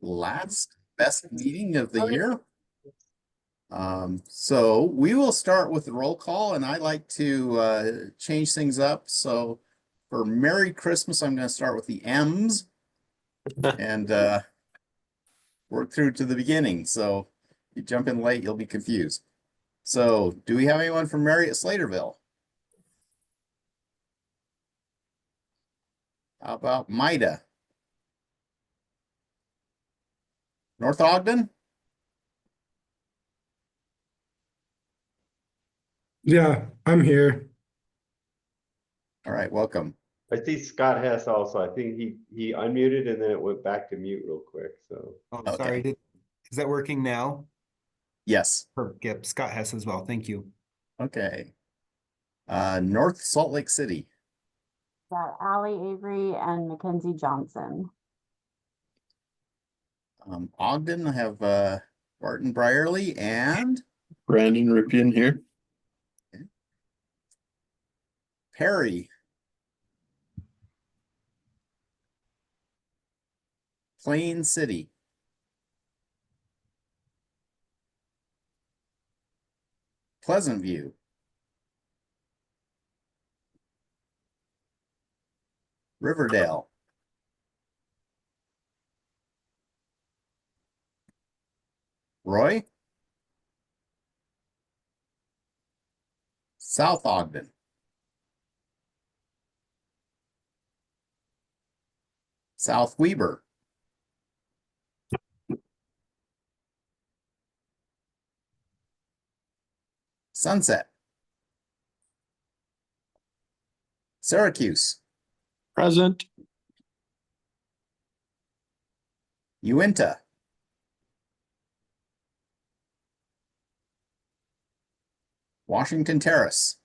last best meeting of the year. So we will start with the roll call, and I like to change things up. So for Merry Christmas, I'm going to start with the M's and work through to the beginning. So if you jump in late, you'll be confused. So do we have anyone from Mary at Slaterville? How about Mida? North Ogden? Yeah, I'm here. All right, welcome. I see Scott Hess also. I think he unmuted and then it went back to mute real quick. So Oh, Okay. sorry. Is that working now? Yes. Yep, Scott Hess as well. Thank you. Okay. North Salt Lake City. Got Allie Avery and Mackenzie Johnson. Ogden, I have Barton Brierly and Brandon Ripien here. Perry. Plain City. Pleasant View. Riverdale. Roy. South Ogden. South Weber. Sunset. Syracuse. Present. Uinta. Washington Terrace.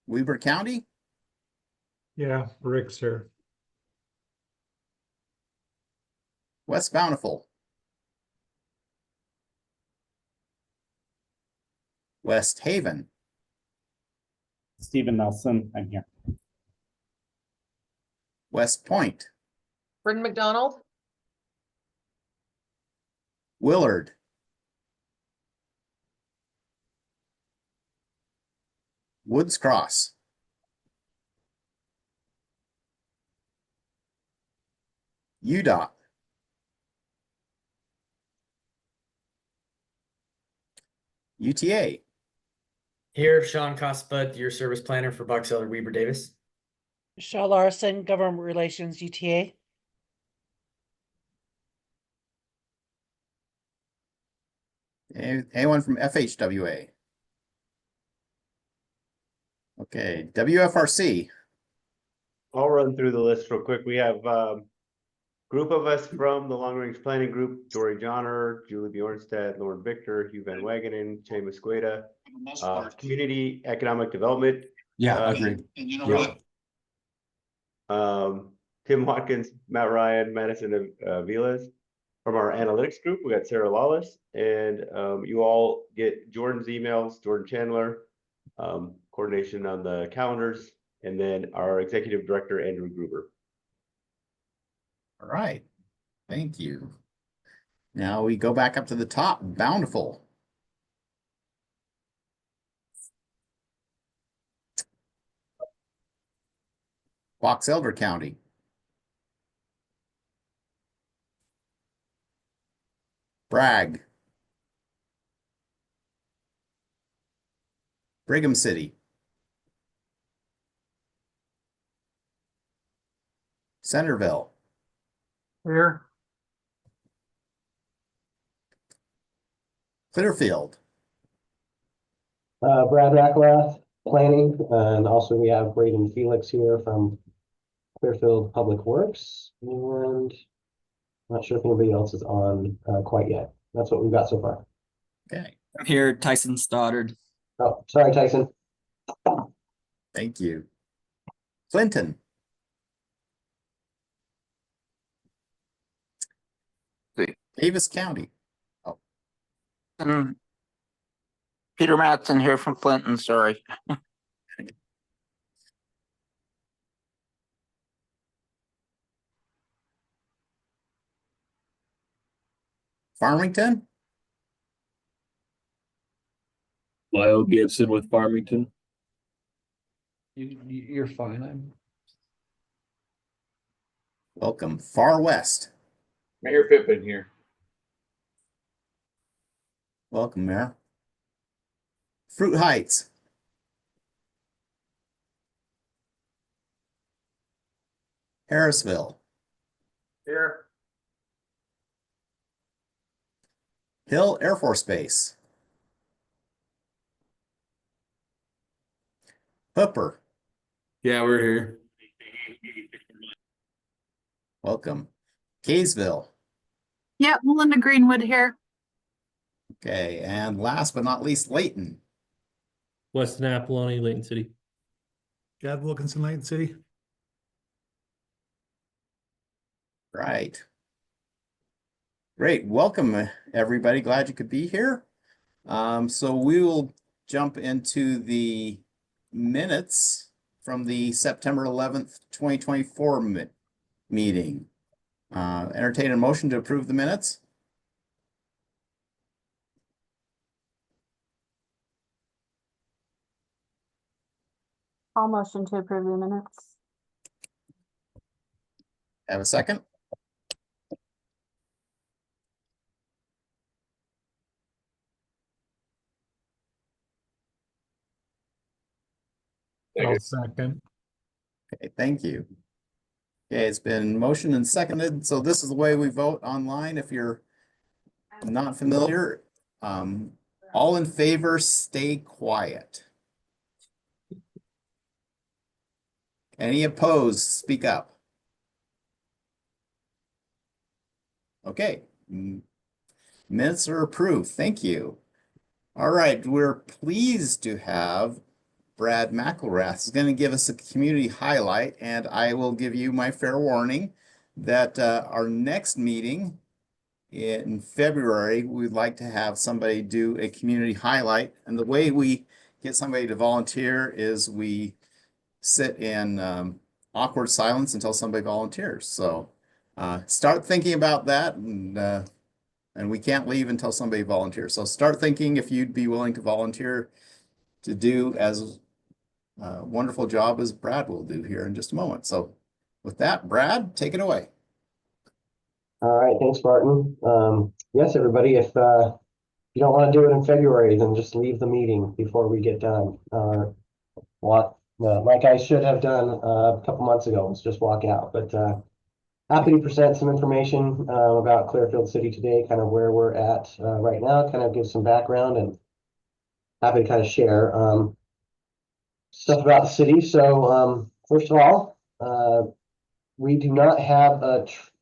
Weber County. Yeah, Rick's here. West Bountiful. West Haven. Stephen Nelson, I'm here. West Point. Bryn McDonald, Willard. Woods Cross. UDOT. UTA. Here, Sean Cosput, your service planner for Box Elder Weber Davis. Michelle Larson, Government Relations, UTA. Anyone from FHWA? Okay, WFRC. I'll run through the list real quick. We have group of us from the Long Range Planning Group: Dory Johnner, Julie Bjornstad, Lauren Victor, Hugh Van Wagenen, Che Musqueda. Community Economic Development. Yeah, agreed. Tim Watkins, Matt Ryan, Madison Vilas. From our analytics group, we got Sarah Lawless, and you all get Jordan's emails, Jordan Chandler, coordination on the calendars, and then our executive director, Andrew Gruber. All right, thank you. Now we go back up to the top, Bountiful. Box Elder County. Bragg. Brigham City. Centerville. Here. Clearfield. Brad Rackrath, planning, and also we have Braden Felix here from Clearfield Public Works, and I'm not sure if anybody else is on quite yet. That's what we've got so far. Okay. I'm here, Tyson Stoddard. Oh, sorry, Tyson. Thank you. Clinton. Davis County. Oh. Peter Matson here from Clinton, sorry. Farmington, Lyle Gibson with Farmington. You're fine. welcome. Far West, Mayor Pippin here. welcome, Mayor. Fruit Heights, Harrisville, Here. Hill Air Force Base, Hooper, Yeah, we're here. welcome. Kaysville, Yeah, Melinda Greenwood here. okay, and last but not least, Layton. Weston Apollonia, Layton City. Chad Wilkinson, Layton City. Right. Great. Welcome, everybody. Glad you could be here. So we will jump into the minutes from the September 11th, 2024 meeting. Entertain a motion to approve the minutes. I'll motion to approve the minutes. Have a second? I'll second. Okay, thank you. Okay, it's been motioned and seconded. So this is the way we vote online. If you're not familiar, all in favor, stay quiet. Any opposed, speak up. Okay, minutes are approved. Thank you. All right, we're pleased to have Brad McElrath is going to give us a community highlight, and I will give you my fair warning that our next meeting in February, we'd like to have somebody do a community highlight. And the way we get somebody to volunteer is we sit in awkward silence until somebody volunteers. So start thinking about that, and we can't leave until somebody volunteers. So start thinking if you'd be willing to volunteer to do as wonderful job as Brad will do here in just a moment. So with that, Brad, take it away. All right, thanks, Martin. Yes, everybody, if you don't want to do it in February, then just leave the meeting before we get done. Like I should have done a couple months ago, let's just walk out. But happy to present some information about Clearfield City today, kind of where we're at right now, kind of give some background, and happy to kind of share stuff about the city. So first of all, we do not have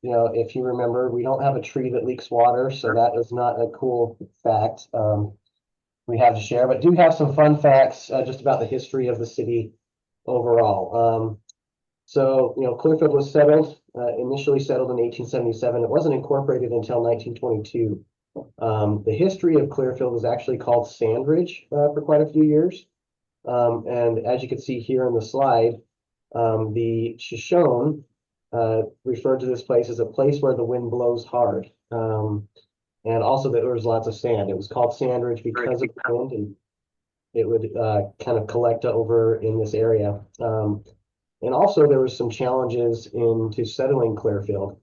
if you remember, we don't have a tree that leaks water, so that is not a cool fact we have to share, but do have some fun facts just about the history of the city overall. So, Clearfield was initially settled in 1877. It wasn't incorporated until 1922. The history of Clearfield was actually called Sandridge for quite a few years. And as you can see here in the slide, the Shoshone referred to this place as a place where the wind blows hard. And also that there was lots of sand. It was called Sandridge because of the wind, and it would kind of collect over in this area. And also there was some challenges into settling Clearfield.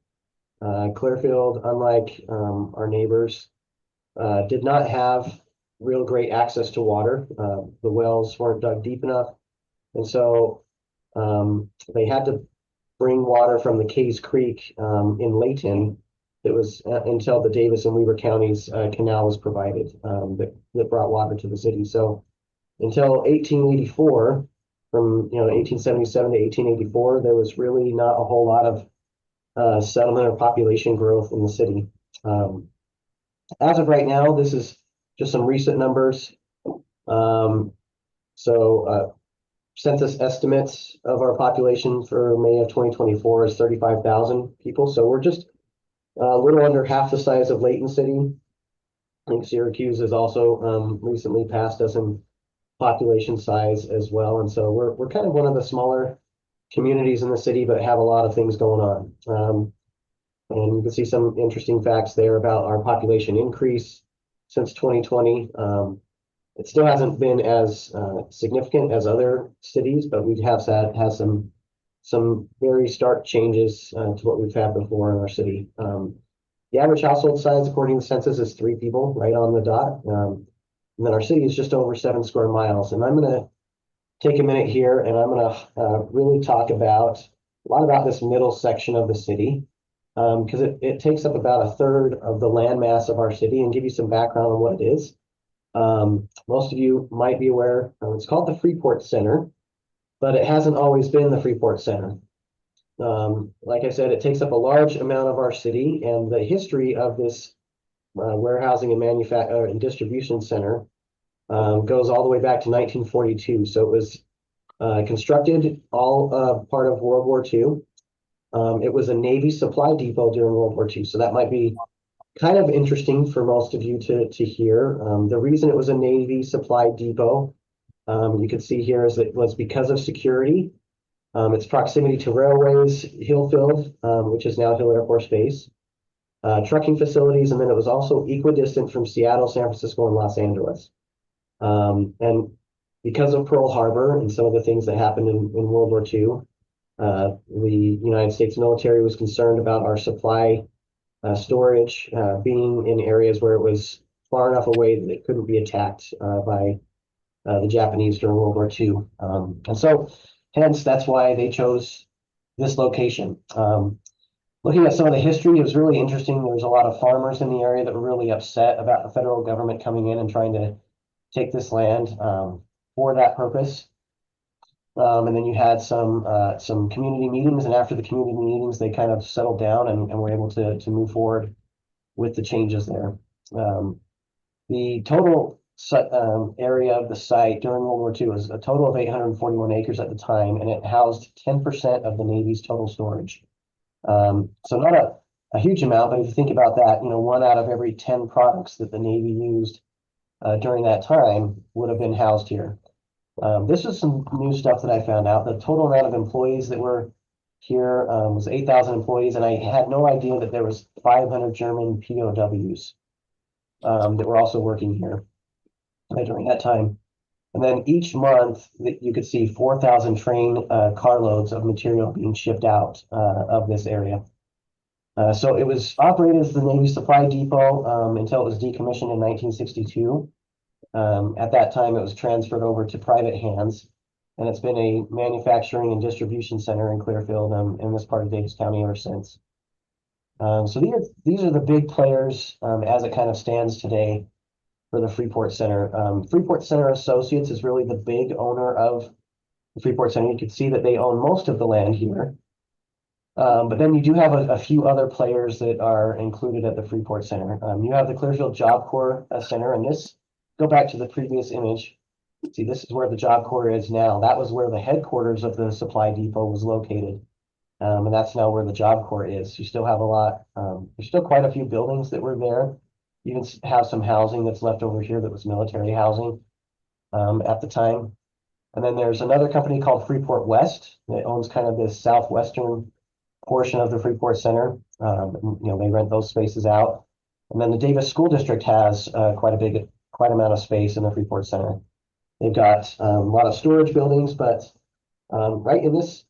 Clearfield, unlike our neighbors, did not have real great access to water. The wells weren't dug deep enough. And so they had to bring water from the Case Creek in Layton. It was until the Davis and Weber counties canal was provided that brought water to the city. So until 1884, from 1877 to 1884, there was really not a whole lot of settlement or population growth in the city. As of right now, this is just some recent numbers. Census estimates of our population for May of 2024 is 35,000 people. So we're just a little under half the size of Layton City. I think Syracuse has also recently passed us in population size as well. And so we're kind of one of the smaller communities in the city, but have a lot of things going on. And you can see some interesting facts there about our population increase since 2020. It still hasn't been as significant as other cities, but we have had some very stark changes to what we've had before in our city. The average household size, according to the census, is 3 people, right on the dot. And then our city is just over 7 square miles. And I'm going to take a minute here, and I'm going to really talk about a lot about this middle section of the city, because it takes up about a third of the landmass of our city, and give you some background on what it is. Most of you might be aware, it's called the Freeport Center, but it hasn't always been the Freeport Center. Like I said, it takes up a large amount of our city, and the history of this warehousing and manufacturing and distribution center goes all the way back to 1942. So it was constructed all part of World War II. It was a Navy supply depot during World War II. So that might be kind of interesting for most of you to hear. The reason it was a Navy supply depot, you can see here, is it was because of security. Its proximity to railways, Hillfield, which is now Hill Air Force Base, trucking facilities, and then it was also equidistant from Seattle, San Francisco, and Los Angeles. And because of Pearl Harbor and some of the things that happened in World War II, the United States military was concerned about our supply storage being in areas where it was far enough away that it couldn't be attacked by the Japanese during World War II. And so, hence, that's why they chose this location. Looking at some of the history, it was really interesting. There was a lot of farmers in the area that were really upset about the federal government coming in and trying to take this land for that purpose. And then you had some community meetings, and after the community meetings, they kind of settled down and were able to move forward with the changes there. The total area of the site during World War II was a total of 841 acres at the time, and it housed 10% of the Navy's total storage. So not a huge amount, but if you think about that, 1 out of every 10 products that the Navy used during that time would have been housed here. This is some new stuff that I found out. The total amount of employees that were here was 8,000 employees, and I had no idea that there was 500 German POWs that were also working here during that time. And then each month you could see 4,000 train carloads of material being shipped out of this area. So it was operated as the Navy Supply Depot until it was decommissioned in 1962. At that time, it was transferred over to private hands, and it's been a manufacturing and distribution center in Clearfield in this part of Davis County ever since. So these are the big players as it kind of stands today for the Freeport Center. Freeport Center Associates is really the big owner of the Freeport Center. You can see that they own most of the land here. But then you do have a few other players that are included at the Freeport Center. You have the Clearfield Job Corps Center, and this, go back to the previous image. See, this is where the Job Corps is now. That was where the headquarters of the supply depot was located. And that's now where the Job Corps is. You still have a lot, there's still quite a few buildings that were there. You can have some housing that's left over here that was military housing at the time. And then there's another company called Freeport West that owns kind of this southwestern portion of the Freeport Center. They rent those spaces out. And then the Davis School District has quite amount of space in the Freeport Center. They've got a lot of storage buildings, but right in this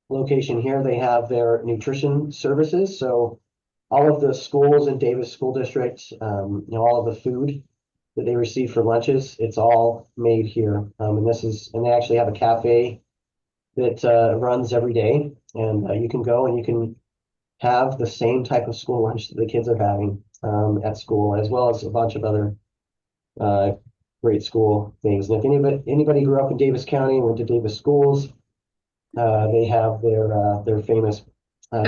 location here, they have their nutrition services. So all of the schools in Davis School District, all of the food that they receive for lunches, it's all made here. And they actually have a cafe that runs every day, and you can go and you can have the same type of school lunch that the kids are having at school, as well as a bunch of other great school things. And if anybody grew up in Davis County and went to Davis schools, they have their famous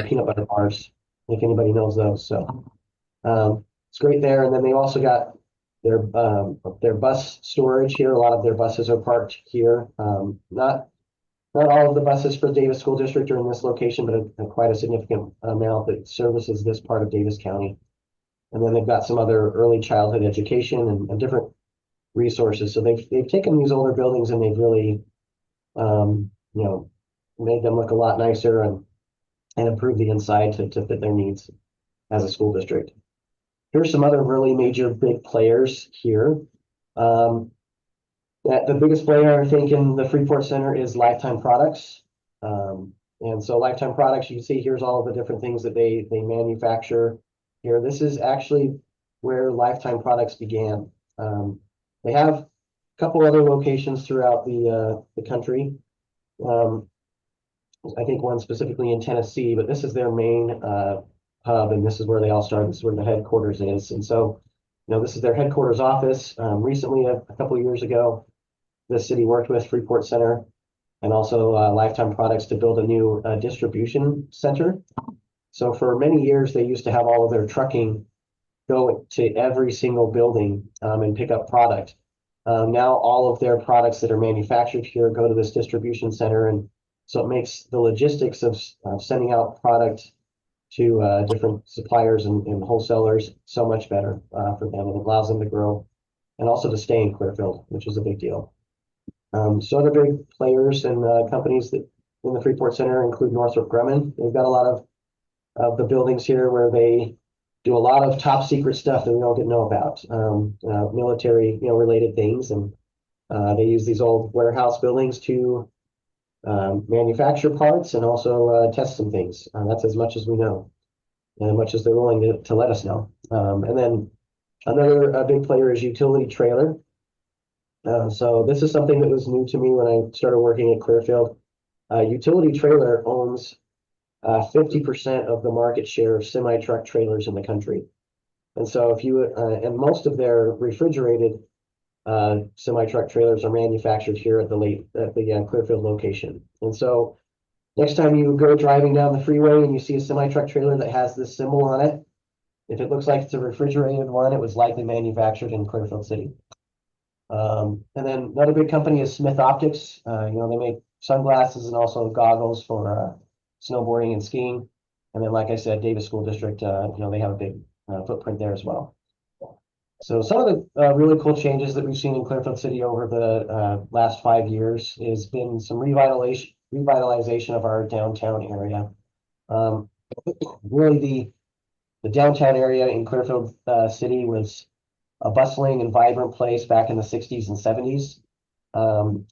peanut butter bars, if anybody knows those. So it's great there. And then they also got their bus storage here. A lot of their buses are parked here. Not all of the buses for the Davis School District are in this location, but quite a significant amount that services this part of Davis County. And then they've got some other early childhood education and different resources. So they've taken these older buildings and they've really, made them look a lot nicer. And and improve the inside to fit their needs as a school district. Here's some other really major big players here. The biggest player, I think, in the Freeport Center is Lifetime Products. And so Lifetime Products, you can see here's all of the different things that they manufacture here. This is actually where Lifetime Products began. They have a couple other locations throughout the country. I think one specifically in Tennessee, but this is their main hub, and this is where they all started. This is where the headquarters is. And so, this is their headquarters office. Recently, a couple of years ago, the city worked with Freeport Center and also Lifetime Products to build a new distribution center. So for many years, they used to have all of their trucking go to every single building and pick up product. Now all of their products that are manufactured here go to this distribution center, and so it makes the logistics of sending out product to different suppliers and wholesalers so much better for them, and it allows them to grow and also to stay in Clearfield, which is a big deal. So other big players and companies that in the Freeport Center include Northrop Grumman. They've got a lot of the buildings here where they do a lot of top secret stuff that we don't get to know about, military, related things, and they use these old warehouse buildings to manufacture parts and also test some things. That's as much as we know, and as much as they're willing to let us know. And then another big player is Utility Trailer. So this is something that was new to me when I started working at Clearfield. Utility Trailer owns 50% of the market share of semi-truck trailers in the country. And so if you, and most of their refrigerated semi-truck trailers are manufactured here at the Clearfield location. And so next time you go driving down the freeway and you see a semi-truck trailer that has this symbol on it, if it looks like it's a refrigerated one, it was likely manufactured in Clearfield City. And then another big company is Smith Optics. They make sunglasses and also goggles for snowboarding and skiing. And then, like I said, Davis School District, they have a big footprint there as well. So some of the really cool changes that we've seen in Clearfield City over the last 5 years has been some revitalization of our downtown area. Really, the downtown area in Clearfield City was a bustling and vibrant place back in the 60s and 70s.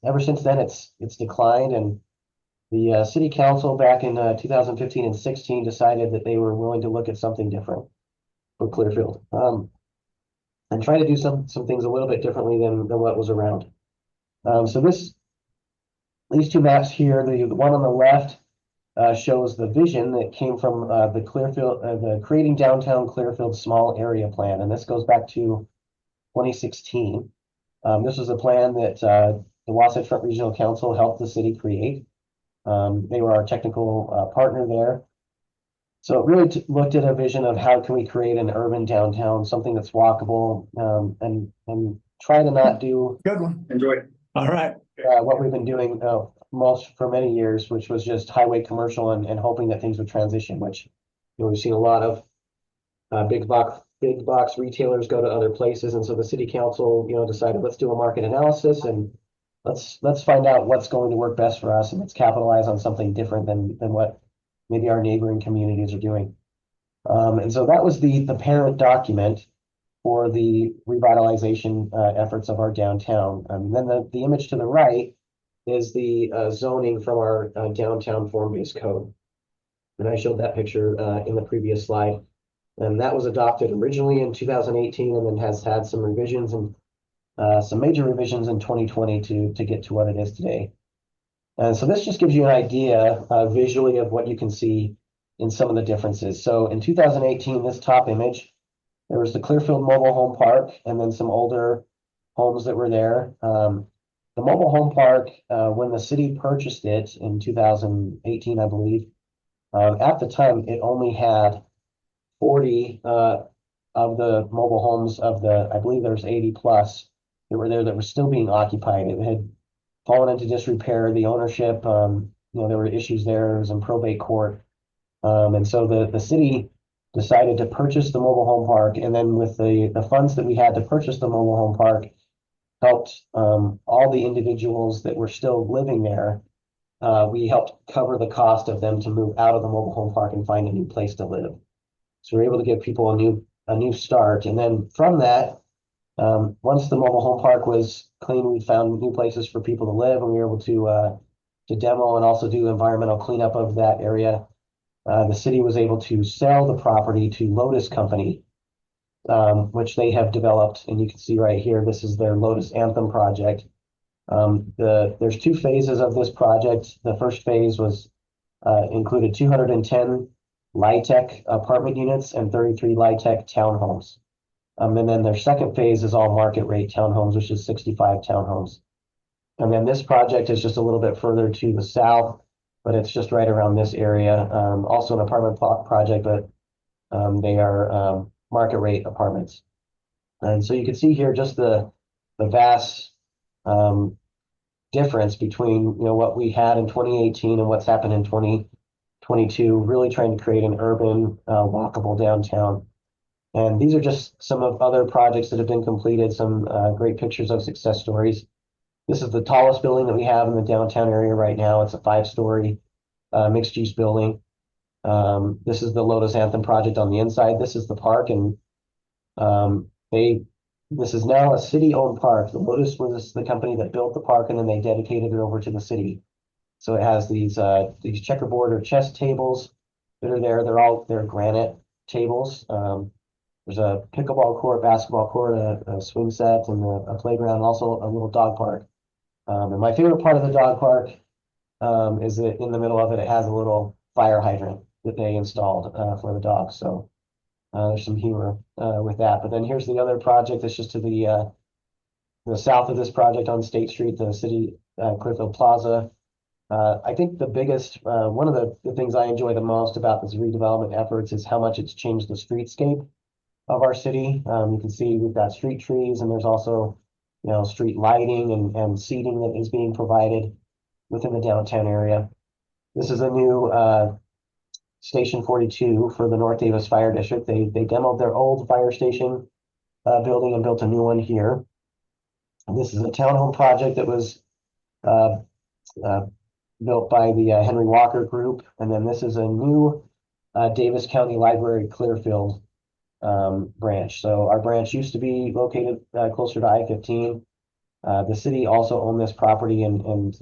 Ever since then, it's declined, and the city council back in 2015 and 16 decided that they were willing to look at something different for Clearfield, and try to do some things a little bit differently than what was around. So these two maps here, the one on the left shows the vision that came from the Clearfield, the Creating Downtown Clearfield Small Area Plan, and this goes back to 2016. This was a plan that the Wasatch Front Regional Council helped the city create. They were our technical partner there. So it really looked at a vision of how can we create an urban downtown, something that's walkable, and try to not do Good one. Enjoy. All right. what we've been doing most for many years, which was just highway commercial and hoping that things would transition, which we've seen a lot of big box retailers go to other places. And so the city council, decided let's do a market analysis and let's find out what's going to work best for us, and let's capitalize on something different than what maybe our neighboring communities are doing. And so that was the parent document for the revitalization efforts of our downtown. And then the image to the right is the zoning from our downtown form-based code. And I showed that picture in the previous slide. And that was adopted originally in 2018 and then has had some revisions and some major revisions in 2020 to get to what it is today. And so this just gives you an idea visually of what you can see in some of the differences. So in 2018, this top image, there was the Clearfield Mobile Home Park and then some older homes that were there. The mobile home park, when the city purchased it in 2018, I believe, at the time, it only had 40 of the mobile homes of I believe there's 80 plus that were there that were still being occupied. It had fallen into disrepair, the ownership, there were issues there, it was in probate court. And so the city decided to purchase the mobile home park, and then with the funds that we had to purchase the mobile home park, helped all the individuals that were still living there we helped cover the cost of them to move out of the mobile home park and find a new place to live. So we're able to give people a new start. And then from that, once the mobile home park was clean, we found new places for people to live, and we were able to demo and also do environmental cleanup of that area. The city was able to sell the property to Lotus Company, which they have developed. And you can see right here, this is their Lotus Anthem project. There's two phases of this project. The first phase was included 210 LIHTC apartment units and 33 LIHTC townhomes. And then their second phase is all market rate townhomes, which is 65 townhomes. And then this project is just a little bit further to the south, but it's just right around this area. Also an apartment project, but they are market rate apartments. And so you can see here just the vast difference between what we had in 2018 and what's happened in 2022, really trying to create an urban walkable downtown. And these are just some of other projects that have been completed, some great pictures of success stories. This is the tallest building that we have in the downtown area right now. It's a 5-story mixed use building. This is the Lotus Anthem project on the inside. This is the park, and this is now a city-owned park. The Lotus was the company that built the park, and then they dedicated it over to the city. So it has these checkerboard or chess tables that are there. They're granite tables. There's a pickleball court, basketball court, a swing set, and a playground, also a little dog park. And my favorite part of the dog park is that in the middle of it, it has a little fire hydrant that they installed for the dogs. So there's some humor with that. But then here's the other project that's just to the south of this project on State Street, the city Clearfield Plaza. I think the biggest, one of the things I enjoy the most about this redevelopment efforts is how much it's changed the streetscape of our city. You can see we've got street trees, and there's also, street lighting and seating that is being provided within the downtown area. This is a new Station 42 for the North Davis Fire District. They demoed their old fire station building and built a new one here. And this is a townhome project that was built by the Henry Walker Group. And then this is a new Davis County Library Clearfield branch. So our branch used to be located closer to I-15. The city also owned this property, and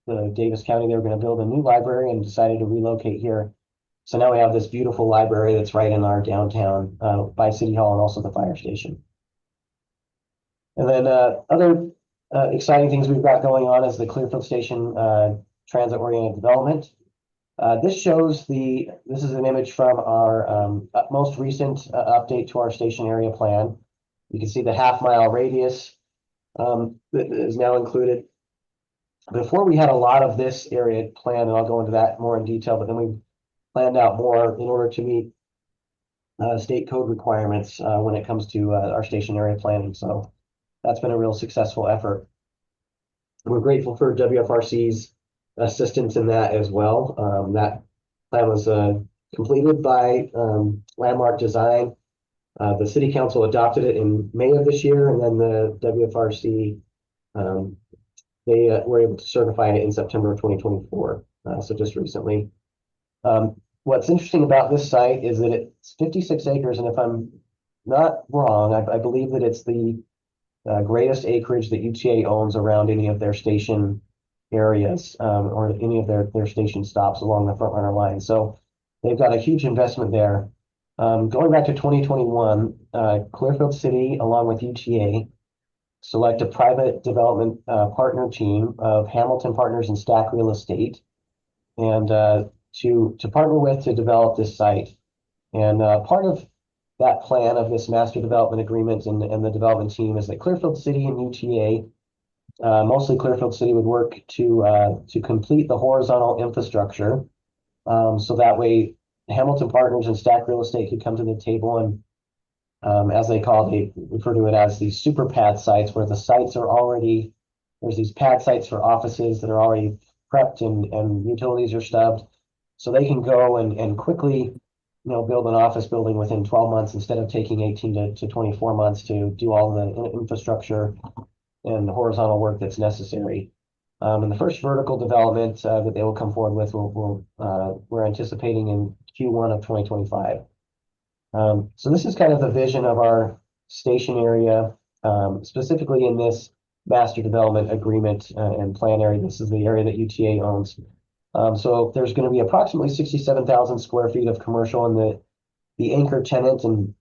the Davis County, they were going to build a new library and decided to relocate here. So now we have this beautiful library that's right in our downtown by City Hall and also the fire station. And then other exciting things we've got going on is the Clearfield Station transit-oriented development. This is an image from our most recent update to our station area plan. You can see the half-mile radius that is now included. Before we had a lot of this area planned, and I'll go into that more in detail, but then we planned out more in order to meet state code requirements when it comes to our station area planning. So that's been a real successful effort. We're grateful for WFRC's assistance in that as well. That plan was completed by Landmark Design. The City Council adopted it in May of this year, and then the WFRC, they were able to certify it in September of 2024, so just recently. What's interesting about this site is that it's 56 acres, and if I'm not wrong, I believe that it's the greatest acreage that UTA owns around any of their station areas or any of their station stops along the Frontrunner line. So they've got a huge investment there. Going back to 2021, Clearfield City, along with UTA, select a private development partner team of Hamilton Partners and Stack Real Estate, and to partner with to develop this site. And part of that plan of this master development agreement and the development team is that Clearfield City and UTA, mostly Clearfield City, would work to complete the horizontal infrastructure, so that way Hamilton Partners and Stack Real Estate could come to the table and, as they refer to it as these super pad sites, where the sites are already, there's these pad sites for offices that are already prepped and utilities are stubbed, so they can go and quickly, build an office building within 12 months instead of taking 18 to 24 months to do all the infrastructure and the horizontal work that's necessary. And the first vertical development that they will come forward with we're anticipating in Q1 of 2025. So this is kind of the vision of our station area, specifically in this master development agreement and plan area. This is the area that UTA owns. So there's going to be approximately 67,000 square feet of commercial, and the anchor tenant, and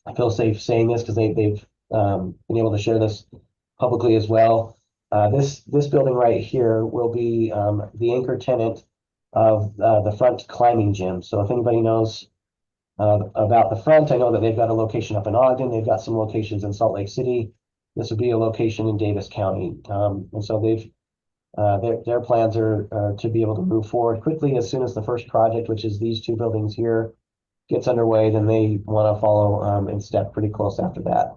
I feel safe saying this because they've been able to share this publicly as well. This building right here will be the anchor tenant of the front climbing gym. So if anybody knows about the front, I know that they've got a location up in Ogden. They've got some locations in Salt Lake City. This would be a location in Davis County. And so their plans are to be able to move forward quickly as soon as the first project, which is these two buildings here, gets underway. Then they want to follow in step pretty close after that.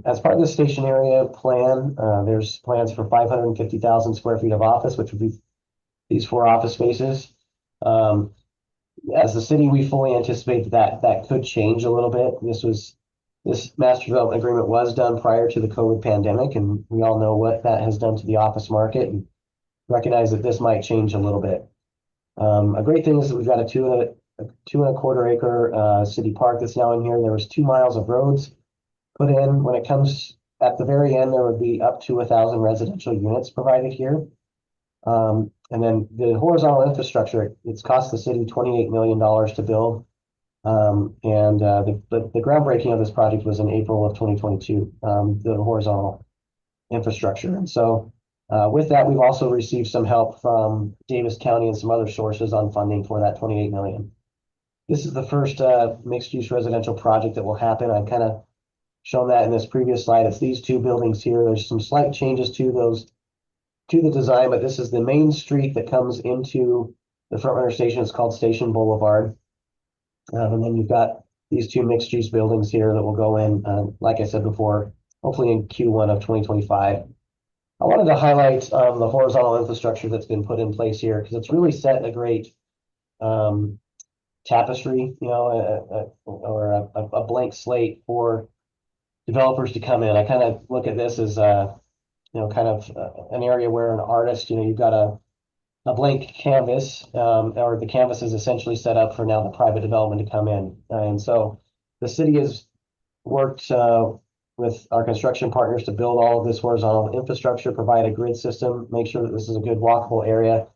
As part of the station area plan, there's plans for 550,000 square feet of office, which would be these 4 office spaces. As the city, we fully anticipate that could change a little bit. This master development agreement was done prior to the COVID pandemic, and we all know what that has done to the office market, and recognize that this might change a little bit. A great thing is that we've got a 2.25 acre city park that's now in here. There was 2 miles of roads put in. When it comes at the very end, there would be up to 1,000 residential units provided here. And then the horizontal infrastructure, it's cost the city $28 million to build. The groundbreaking of this project was in April of 2022, the horizontal infrastructure. And so with that, we've also received some help from Davis County and some other sources on funding for that $28 million. This is the first mixed-use residential project that will happen. I've kind of shown that in this previous slide. It's these 2 buildings here. There's some slight changes to the design, but this is the main street that comes into the front runner station. It's called Station Boulevard. And then you've got these 2 mixed use buildings here that will go in, like I said before, hopefully in Q1 of 2025. I wanted to highlight the horizontal infrastructure that's been put in place here, because it's really set a great tapestry, or a blank slate for developers to come in. I kind of look at this as kind of an area where an artist, you've got a blank canvas, or the canvas is essentially set up for now the private development to come in. And so the city has worked with our construction partners to build all of this horizontal infrastructure, provide a grid system, make sure that this is a good walkable area,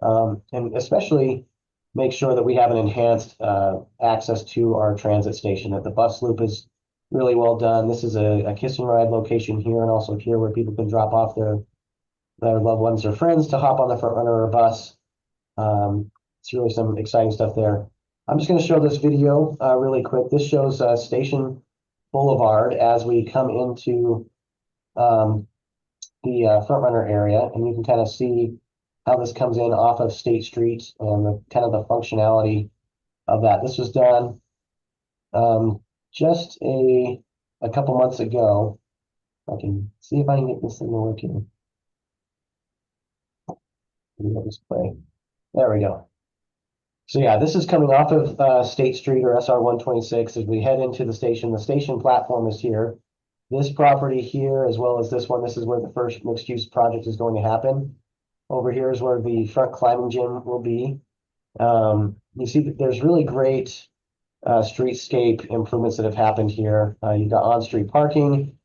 and especially make sure that we have an enhanced access to our transit station, that the bus loop is really well done. This is a kiss and ride location here, and also here where people can drop off their loved ones or friends to hop on the front runner or bus. It's really some exciting stuff there. I'm just going to show this video really quick. This shows Station Boulevard as we come into the front runner area, and you can kind of see how this comes in off of State Street and the kind of the functionality of that. This was done just a couple months ago. I can see if I can get this thing working. Display. There we go. So yeah, this is coming off of State Street or SR 126 as we head into the station. The station platform is here. This property here, as well as this one, this is where the first mixed-use project is going to happen. Over here is where the front climbing gym will be. You see that there's really great streetscape improvements that have happened here. You've got on-street parking,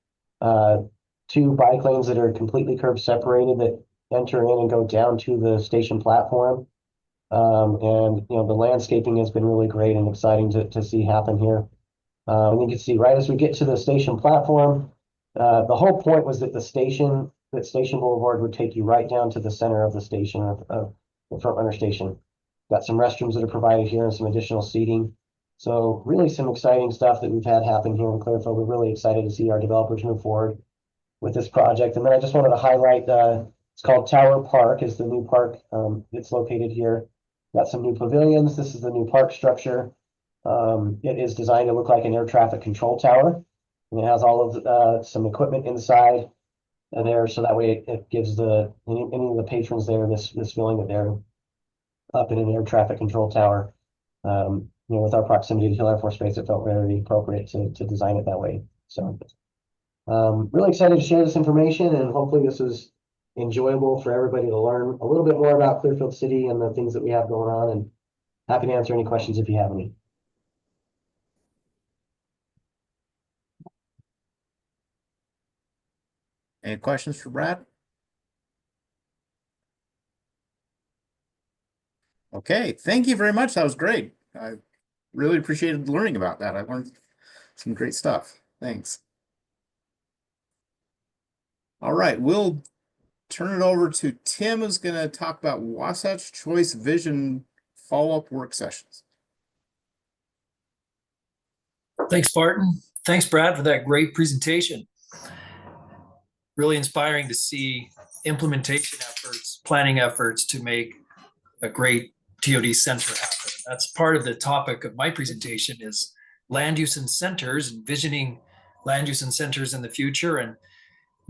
2 bike lanes that are completely curb separated that enter in and go down to the station platform. And the landscaping has been really great and exciting to see happen here. And you can see right as we get to the station platform, the whole point was that Station Boulevard would take you right down to the center of the station, of the front runner station. Got some restrooms that are provided here and some additional seating. So really some exciting stuff that we've had happen here in Clearfield. We're really excited to see our developers move forward with this project. And then I just wanted to highlight, it's called Tower Park, is the new park. It's located here. Got some new pavilions. This is the new park structure. It is designed to look like an air traffic control tower. And it has all of some equipment inside there, so that way it gives any of the patrons there this feeling that they're up in an air traffic control tower. With our proximity to Hill Air Force Base, it felt very appropriate to design it that way. So really excited to share this information, and hopefully this was enjoyable for everybody to learn a little bit more about Clearfield City and the things that we have going on, and happy to answer any questions if you have any. Any questions for Brad? Okay, thank you very much. That was great. I really appreciated learning about that. I learned some great stuff. Thanks. All right, we'll turn it over to Tim, who's going to talk about Wasatch Choice Vision follow-up work sessions. Thanks, Barton. Thanks, Brad, for that great presentation. Really inspiring to see implementation efforts, planning efforts to make a great TOD center happen. That's part of the topic of my presentation is land use and centers, envisioning land use and centers in the future, and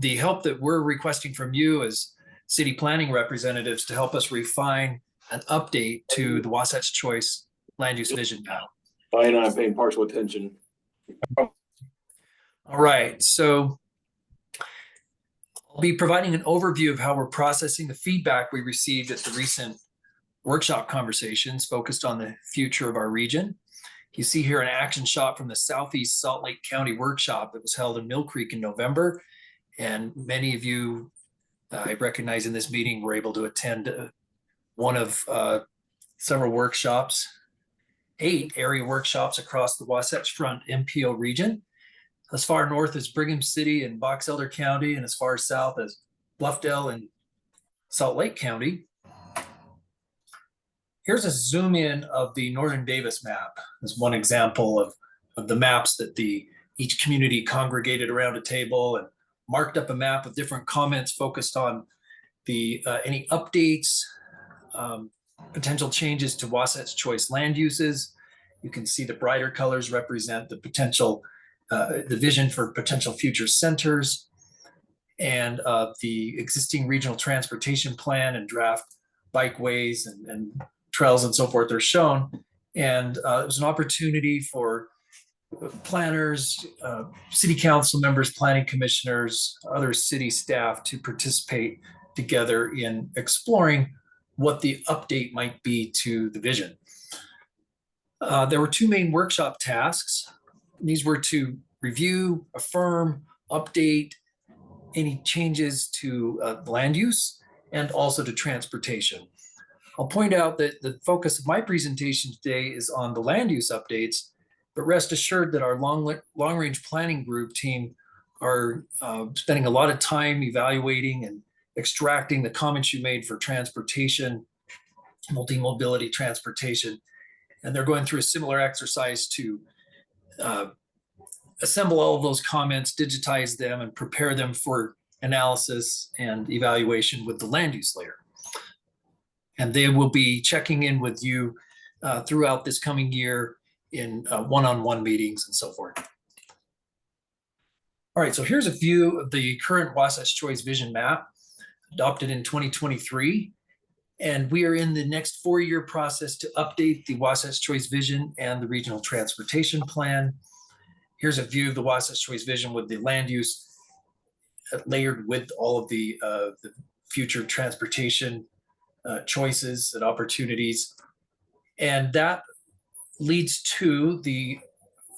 the help that we're requesting from you as city planning representatives to help us refine an update to the Wasatch Choice land use vision map. Fine, I'm paying partial attention. All right, so I'll be providing an overview of how we're processing the feedback we received at the recent workshop conversations focused on the future of our region. You see here an action shot from the Southeast Salt Lake County workshop that was held in Mill Creek in November. And many of you I recognize in this meeting were able to attend one of several workshops, 8 area workshops across the Wasatch Front MPO region. As far north as Brigham City and Box Elder County, and as far south as Bluffdale and Salt Lake County. Here's a zoom in of the Northern Davis map as one example of the maps that each community congregated around a table and marked up a map with different comments focused on any updates, potential changes to Wasatch Choice land uses. You can see the brighter colors represent the potential, the vision for potential future centers, and the existing regional transportation plan and draft bikeways and trails and so forth are shown. And it was an opportunity for planners, city council members, planning commissioners, other city staff to participate together in exploring what the update might be to the vision. There were 2 main workshop tasks. These were to review, affirm, update any changes to land use and also to transportation. I'll point out that the focus of my presentation today is on the land use updates, but rest assured that our long-range planning group team are spending a lot of time evaluating and extracting the comments you made for transportation, multi-mobility transportation, and they're going through a similar exercise to assemble all of those comments, digitize them, and prepare them for analysis and evaluation with the land use layer. And they will be checking in with you throughout this coming year in one-on-one meetings and so forth. All right, so here's a view of the current Wasatch Choice Vision Map adopted in 2023. And we are in the next 4-year process to update the Wasatch Choice Vision and the Regional Transportation Plan. Here's a view of the Wasatch Choice Vision with the land use layered with all of the future transportation choices and opportunities. And that leads to the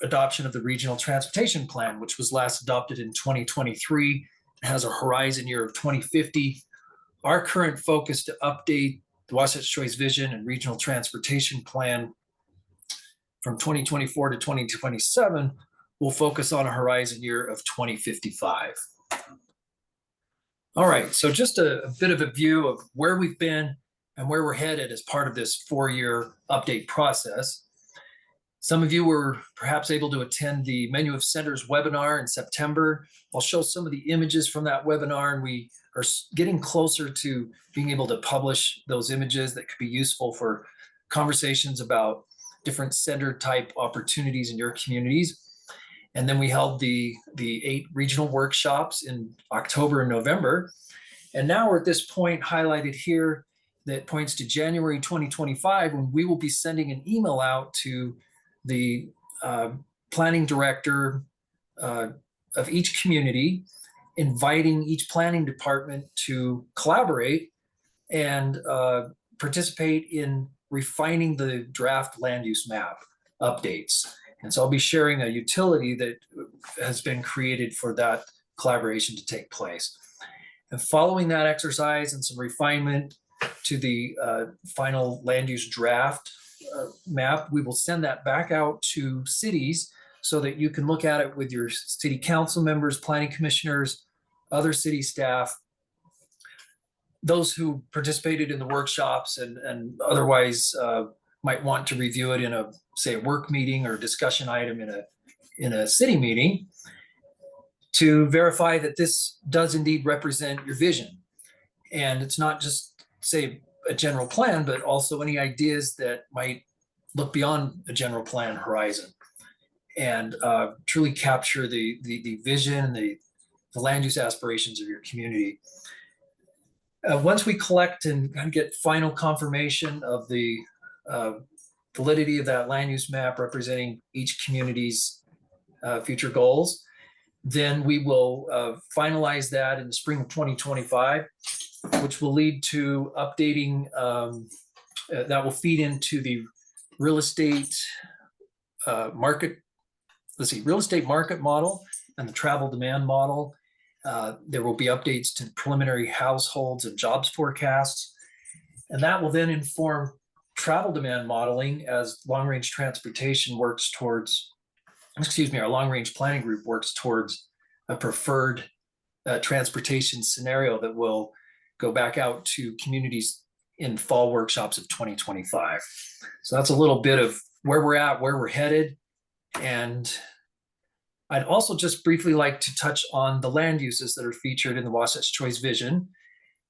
adoption of the Regional Transportation Plan, which was last adopted in 2023. It has a horizon year of 2050. Our current focus to update the Wasatch Choice Vision and Regional Transportation Plan from 2024 to 2027 will focus on a horizon year of 2055. All right, so just a bit of a view of where we've been and where we're headed as part of this 4-year update process. Some of you were perhaps able to attend the Menu of Centers webinar in September. I'll show some of the images from that webinar, and we are getting closer to being able to publish those images that could be useful for conversations about different center type opportunities in your communities. And then we held the 8 regional workshops in October and November. And now we're at this point highlighted here that points to January 2025, when we will be sending an email out to the planning director of each community inviting each planning department to collaborate and participate in refining the draft land use map updates. And so I'll be sharing a utility that has been created for that collaboration to take place. And following that exercise and some refinement to the final land use draft map, we will send that back out to cities so that you can look at it with your city council members, planning commissioners, other city staff, those who participated in the workshops and otherwise might want to review it in a, say, a work meeting or discussion item in a city meeting, to verify that this does indeed represent your vision. And it's not just, say, a general plan, but also any ideas that might look beyond a general plan horizon and truly capture the vision, the land use aspirations of your community. Once we collect and get final confirmation of the validity of that land use map representing each community's future goals, then we will finalize that in the spring of 2025, which will lead to updating, that will feed into the real estate market, real estate market model and the travel demand model. There will be updates to preliminary households and jobs forecasts, and that will then inform travel demand modeling as long-range transportation works towards, our long-range planning group works towards a preferred transportation scenario that will go back out to communities in fall workshops of 2025. So that's a little bit of where we're at, where we're headed. And I'd also just briefly like to touch on the land uses that are featured in the Wasatch Choice Vision,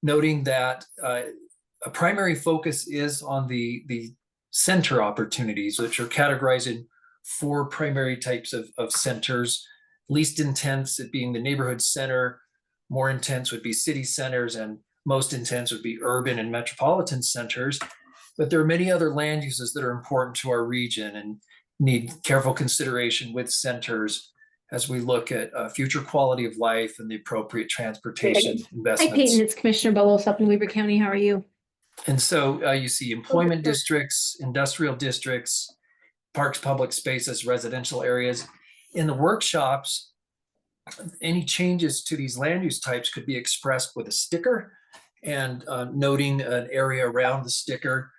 noting that a primary focus is on the center opportunities, which are categorized in 4 primary types of centers. Least intense it being the neighborhood center, more intense would be city centers, and most intense would be urban and metropolitan centers. But there are many other land uses that are important to our region and need careful consideration with centers as we look at future quality of life and the appropriate transportation investments. Hi, Peyton. It's Commissioner Bellows up in Weber County. How are you? And so you see employment districts, industrial districts, parks, public spaces, residential areas. In the workshops, any changes to these land use types could be expressed with a sticker and noting an area around the sticker.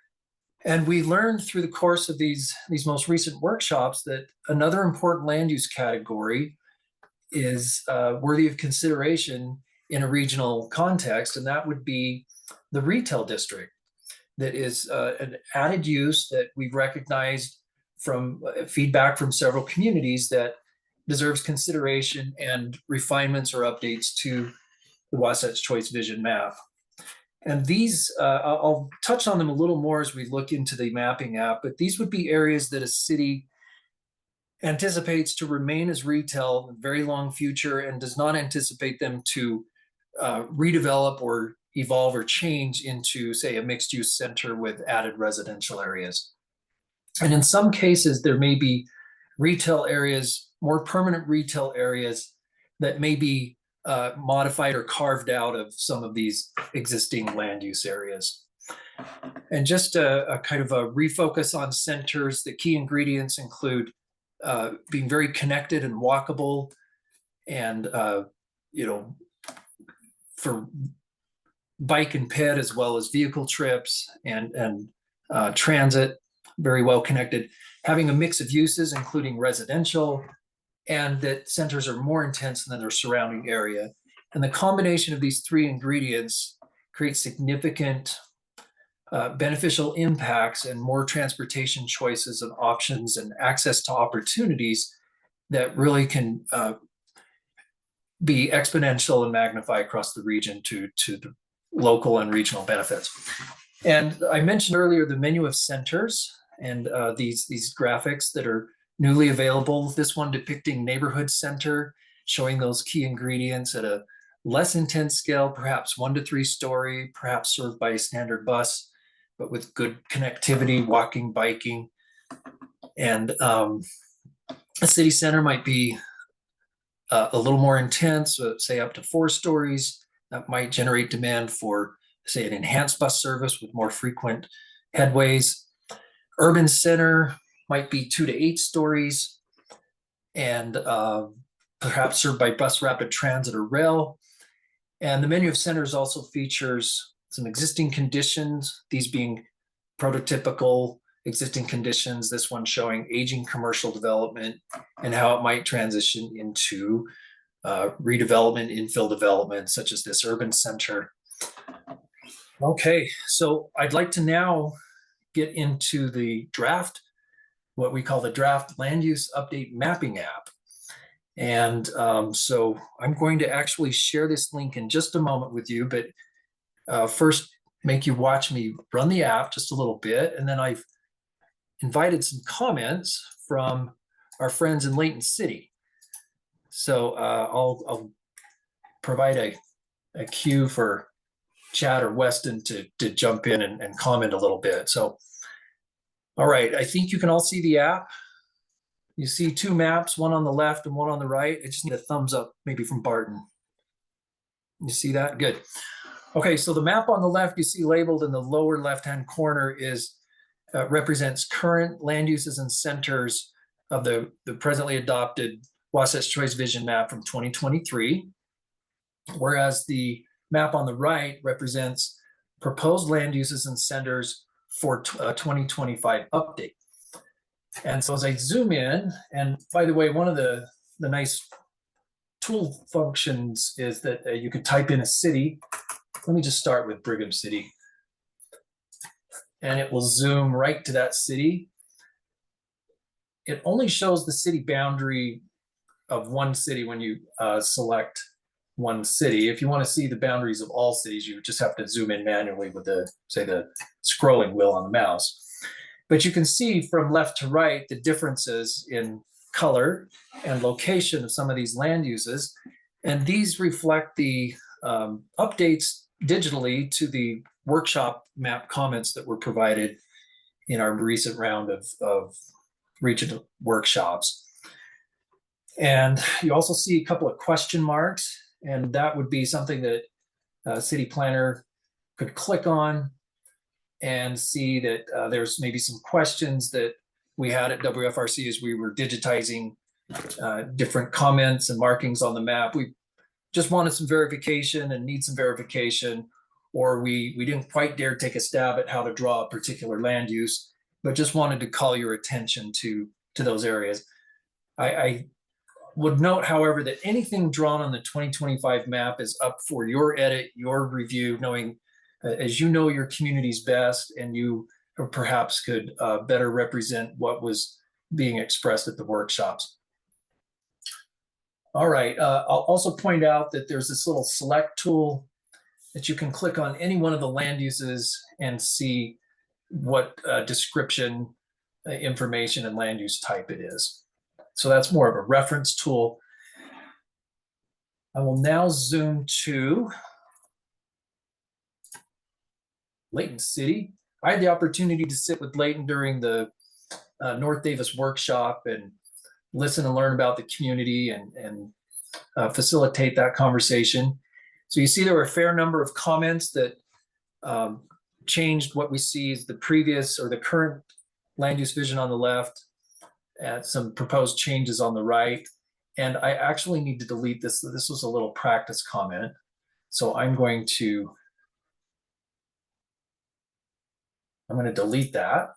And we learned through the course of these most recent workshops that another important land use category is worthy of consideration in a regional context, and that would be the retail district. That is an added use that we've recognized from feedback from several communities that deserves consideration and refinements or updates to the Wasatch Choice Vision map. And these, I'll touch on them a little more as we look into the mapping app, but these would be areas that a city anticipates to remain as retail in the very long future and does not anticipate them to redevelop or evolve or change into, say, a mixed use center with added residential areas. And in some cases, there may be retail areas, more permanent retail areas that may be modified or carved out of some of these existing land use areas. And just a kind of a refocus on centers, the key ingredients include being very connected and walkable, and for bike and ped as well as vehicle trips and transit, very well connected, having a mix of uses including residential, and that centers are more intense than their surrounding area. And the combination of these 3 ingredients creates significant beneficial impacts and more transportation choices and options and access to opportunities that really can be exponential and magnify across the region to the local and regional benefits. And I mentioned earlier the menu of centers and these graphics that are newly available. This one depicting neighborhood center, showing those key ingredients at a less intense scale, perhaps 1 to 3 story, perhaps served by a standard bus, but with good connectivity, walking, biking. And a city center might be a little more intense, say up to 4 stories, that might generate demand for, say, an enhanced bus service with more frequent headways. Urban center might be 2 to 8 stories and perhaps served by bus, rapid transit, or rail. And the menu of centers also features some existing conditions, these being prototypical existing conditions, this one showing aging commercial development and how it might transition into redevelopment, infill development, such as this urban center. Okay, so I'd like to now get into the draft, what we call the draft land use update mapping app. And so I'm going to actually share this link in just a moment with you, but first make you watch me run the app just a little bit. And then I've invited some comments from our friends in Layton City. So I'll provide a cue for Chad or Weston to jump in and comment a little bit. So, all right, I think you can all see the app. You see 2 maps, one on the left and one on the right. I just need a thumbs up maybe from Barton. You see that? Good. Okay, so the map on the left you see labeled in the lower left-hand corner is represents current land uses and centers of the presently adopted Wasatch Choice Vision Map from 2023, whereas the map on the right represents proposed land uses and centers for 2025 update. And so as I zoom in, and by the way, one of the nice tool functions is that you could type in a city. Let me just start with Brigham City. And it will zoom right to that city. It only shows the city boundary of one city when you select one city. If you want to see the boundaries of all cities, you just have to zoom in manually with the scrolling wheel on the mouse. But you can see from left to right the differences in color and location of some of these land uses. And these reflect the updates digitally to the workshop map comments that were provided in our recent round of regional workshops. And you also see a couple of question marks, and that would be something that a city planner could click on and see that there's maybe some questions that we had at WFRC as we were digitizing different comments and markings on the map. We just wanted some verification and need some verification, or we didn't quite dare take a stab at how to draw a particular land use, but just wanted to call your attention to those areas. I would note, however, that anything drawn on the 2025 map is up for your edit, your review, knowing as you know your communities best, and you perhaps could better represent what was being expressed at the workshops. All right, I'll also point out that there's this little select tool that you can click on any one of the land uses and see what description, information, and land use type it is. So that's more of a reference tool. I will now zoom to Layton City. I had the opportunity to sit with Layton during the North Davis workshop and listen and learn about the community and facilitate that conversation. So you see there were a fair number of comments that changed what we see as the previous or the current land use vision on the left, and some proposed changes on the right. And I actually need to delete this. This was a little practice comment. So I'm going to delete that,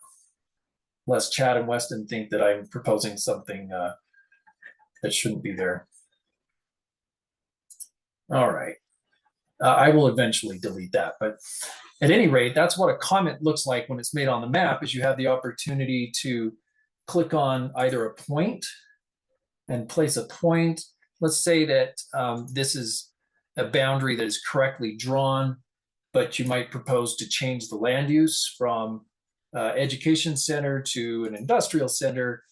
lest Chad and Weston think that I'm proposing something that shouldn't be there. All right. I will eventually delete that, but at any rate, that's what a comment looks like when it's made on the map, is you have the opportunity to click on either a point and place a point. Let's say that this is a boundary that is correctly drawn, but you might propose to change the land use from education center to an industrial center,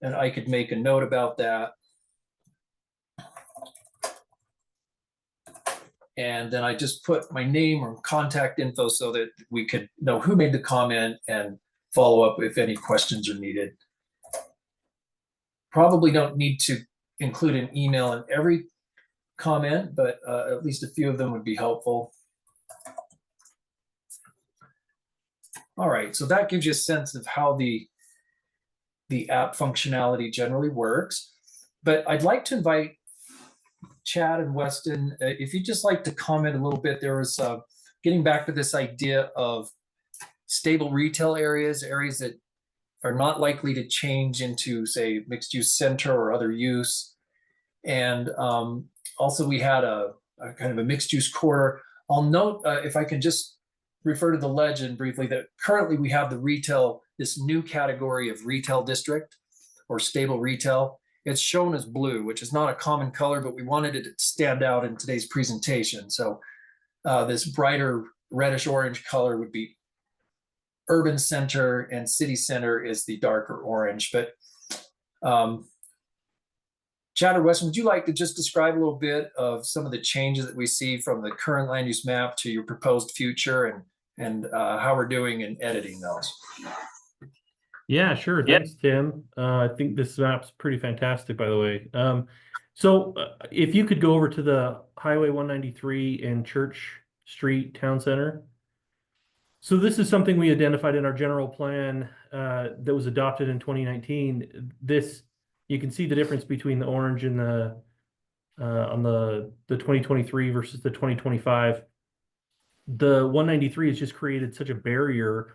and I could make a note about that. And then I just put my name or contact info so that we could know who made the comment and follow up if any questions are needed. Probably don't need to include an email in every comment, but at least a few of them would be helpful. All right, so that gives you a sense of how the app functionality generally works. But I'd like to invite Chad and Weston, if you'd just like to comment a little bit. There was getting back to this idea of stable retail areas, areas that are not likely to change into, say, mixed use center or other use. And also we had a kind of a mixed use corridor. I'll note, if I can just refer to the legend briefly, that currently we have the retail, this new category of retail district or stable retail. It's shown as blue, which is not a common color, but we wanted it to stand out in today's presentation. So this brighter reddish orange color would be urban center, and city center is the darker orange. But Chad or Weston, would you like to just describe a little bit of some of the changes that we see from the current land use map to your proposed future, and how we're doing in editing those? Yeah, sure. Thanks, Tim. I think this map's pretty fantastic, by the way. So if you could go over to the Highway 193 and Church Street Town Center. So this is something we identified in our general plan that was adopted in 2019. This, you can see the difference between the orange and the on the 2023 versus the 2025. The 193 has just created such a barrier.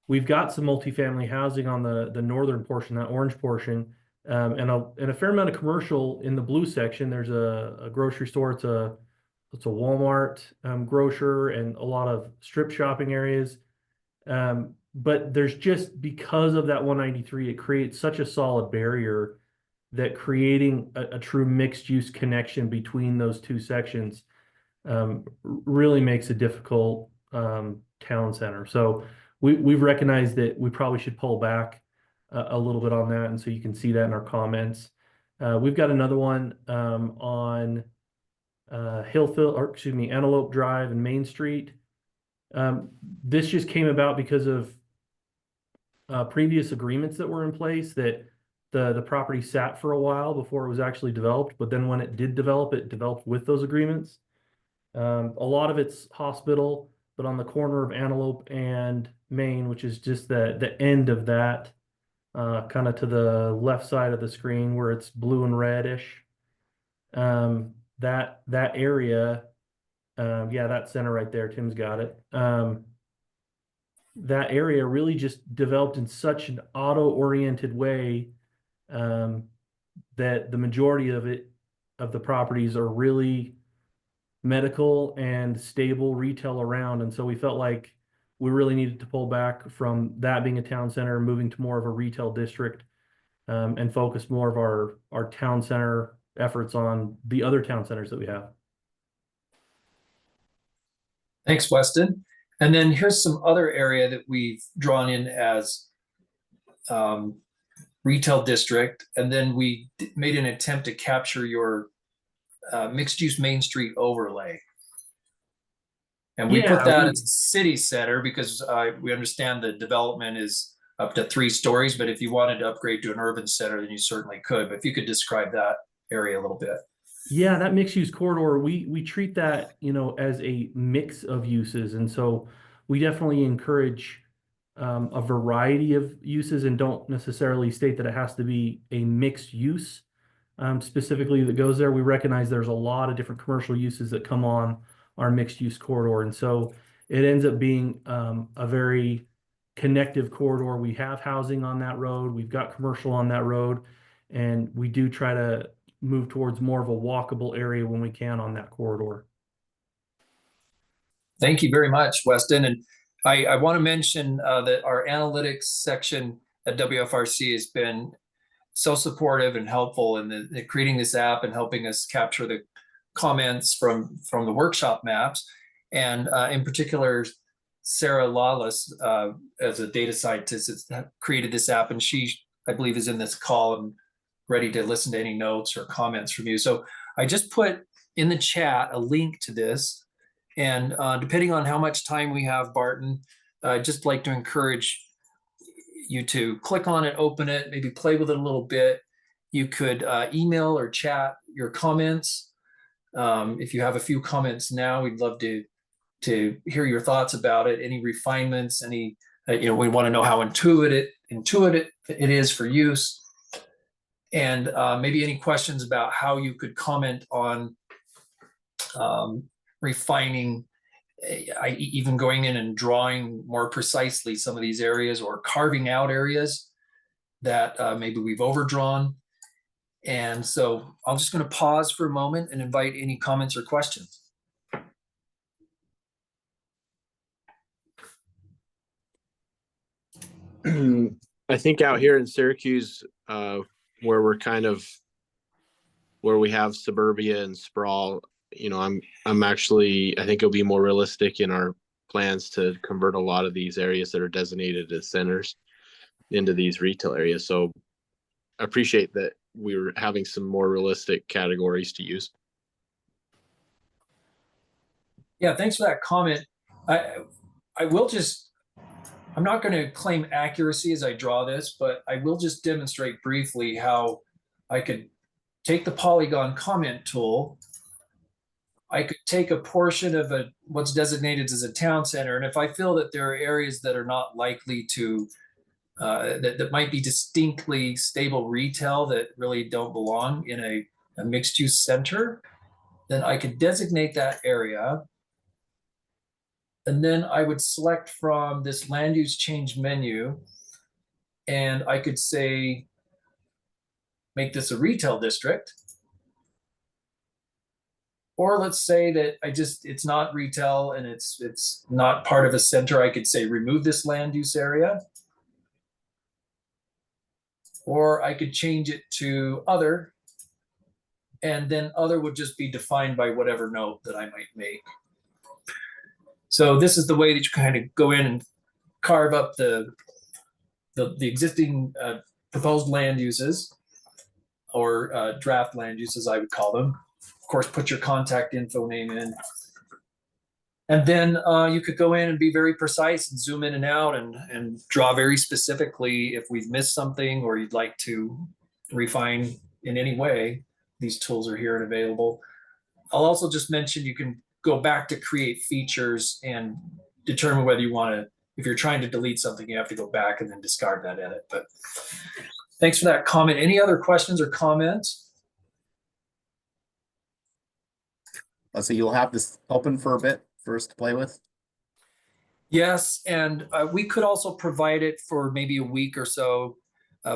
We've got some multifamily housing on the northern portion, that orange portion, and a fair amount of commercial in the blue section. There's a grocery store. It's a Walmart grocer, and a lot of strip shopping areas. But there's just, because of that 193, it creates such a solid barrier that creating a true mixed use connection between those two sections really makes a difficult town center. So we've recognized that we probably should pull back a little bit on that, and so you can see that in our comments. We've got another one on Antelope Drive and Main Street. This just came about because of previous agreements that were in place, that the property sat for a while before it was actually developed, but then when it did develop, it developed with those agreements. A lot of it's hospital, but on the corner of Antelope and Main, which is just the end of that, kind of to the left side of the screen where it's blue and reddish. That area, yeah, that center right there, Tim's got it. That area really just developed in such an auto-oriented way that the majority of the properties are really medical and stable retail around. And so we felt like we really needed to pull back from that being a town center, moving to more of a retail district, and focus more of our town center efforts on the other town centers that we have. Thanks, Weston. And then here's some other area that we've drawn in as retail district. And then we made an attempt to capture your mixed use Main Street overlay. And we put that as a city center because we understand the development is up to 3 stories, but if you wanted to upgrade to an urban center, then you certainly could. But if you could describe that area a little bit. Yeah, that mixed use corridor, we treat that, as a mix of uses. And so we definitely encourage a variety of uses, and don't necessarily state that it has to be a mixed use specifically that goes there. We recognize there's a lot of different commercial uses that come on our mixed use corridor. And so it ends up being a very connective corridor. We have housing on that road. We've got commercial on that road, and we do try to move towards more of a walkable area when we can on that corridor. Thank you very much, Weston. And I want to mention that our analytics section at WFRC has been so supportive and helpful in creating this app and helping us capture the comments from the workshop maps. And in particular, Sarah Lawless, as a data scientist, has created this app, and she, I believe, is in this call and ready to listen to any notes or comments from you. So I just put in the chat a link to this. And depending on how much time we have, Barton, I'd just like to encourage you to click on it, open it, maybe play with it a little bit, you could email or chat your comments. If you have a few comments now, we'd love to hear your thoughts about it. Any refinements, any we want to know how intuitive it is for use, and maybe any questions about how you could comment on refining, even going in and drawing more precisely some of these areas, or carving out areas that maybe we've overdrawn. And so I'm just going to pause for a moment and invite any comments or questions. I think out here in Syracuse, where we're where we have suburbia and sprawl, I'm actually, I think it'll be more realistic in our plans to convert a lot of these areas that are designated as centers into these retail areas. So I appreciate that we're having some more realistic categories to use. Yeah, thanks for that comment. I will just, I'm not going to claim accuracy as I draw this, but I will just demonstrate briefly how I could take the polygon comment tool. I could take a portion of what's designated as a town center, and if I feel that there are areas that are not likely to, that might be distinctly stable retail that really don't belong in a mixed use center, then I could designate that area. And then I would select from this land use change menu, and I could say, make this a retail district. Or let's say that it's not retail and it's not part of a center. I could say remove this land use area. Or I could change it to other, and then other would just be defined by whatever note that I might make. So this is the way that you kind of go in and carve up the existing proposed land uses, or draft land uses, I would call them. Of course, put your contact info name in. And then you could go in and be very precise and zoom in and out and draw very specifically if we've missed something or you'd like to refine in any way. These tools are here and available. I'll also just mention you can go back to create features and determine whether you want to, if you're trying to delete something, you have to go back and then discard that edit. But thanks for that comment. Any other questions or comments? So you'll have this open for a bit for us to play with? Yes, and we could also provide it for maybe a week or so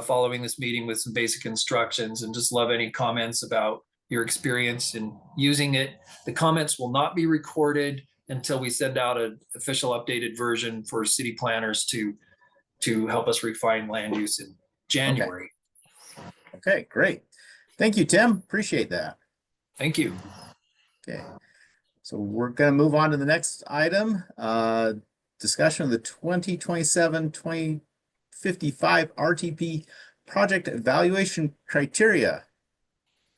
following this meeting with some basic instructions, and just love any comments about your experience in using it. The comments will not be recorded until we send out an official updated version for city planners to help us refine land use in January. Okay, great. Thank you, Tim. Appreciate that. Thank you. Okay, so we're going to move on to the next item. Discussion of the 2027-2055 RTP project evaluation criteria.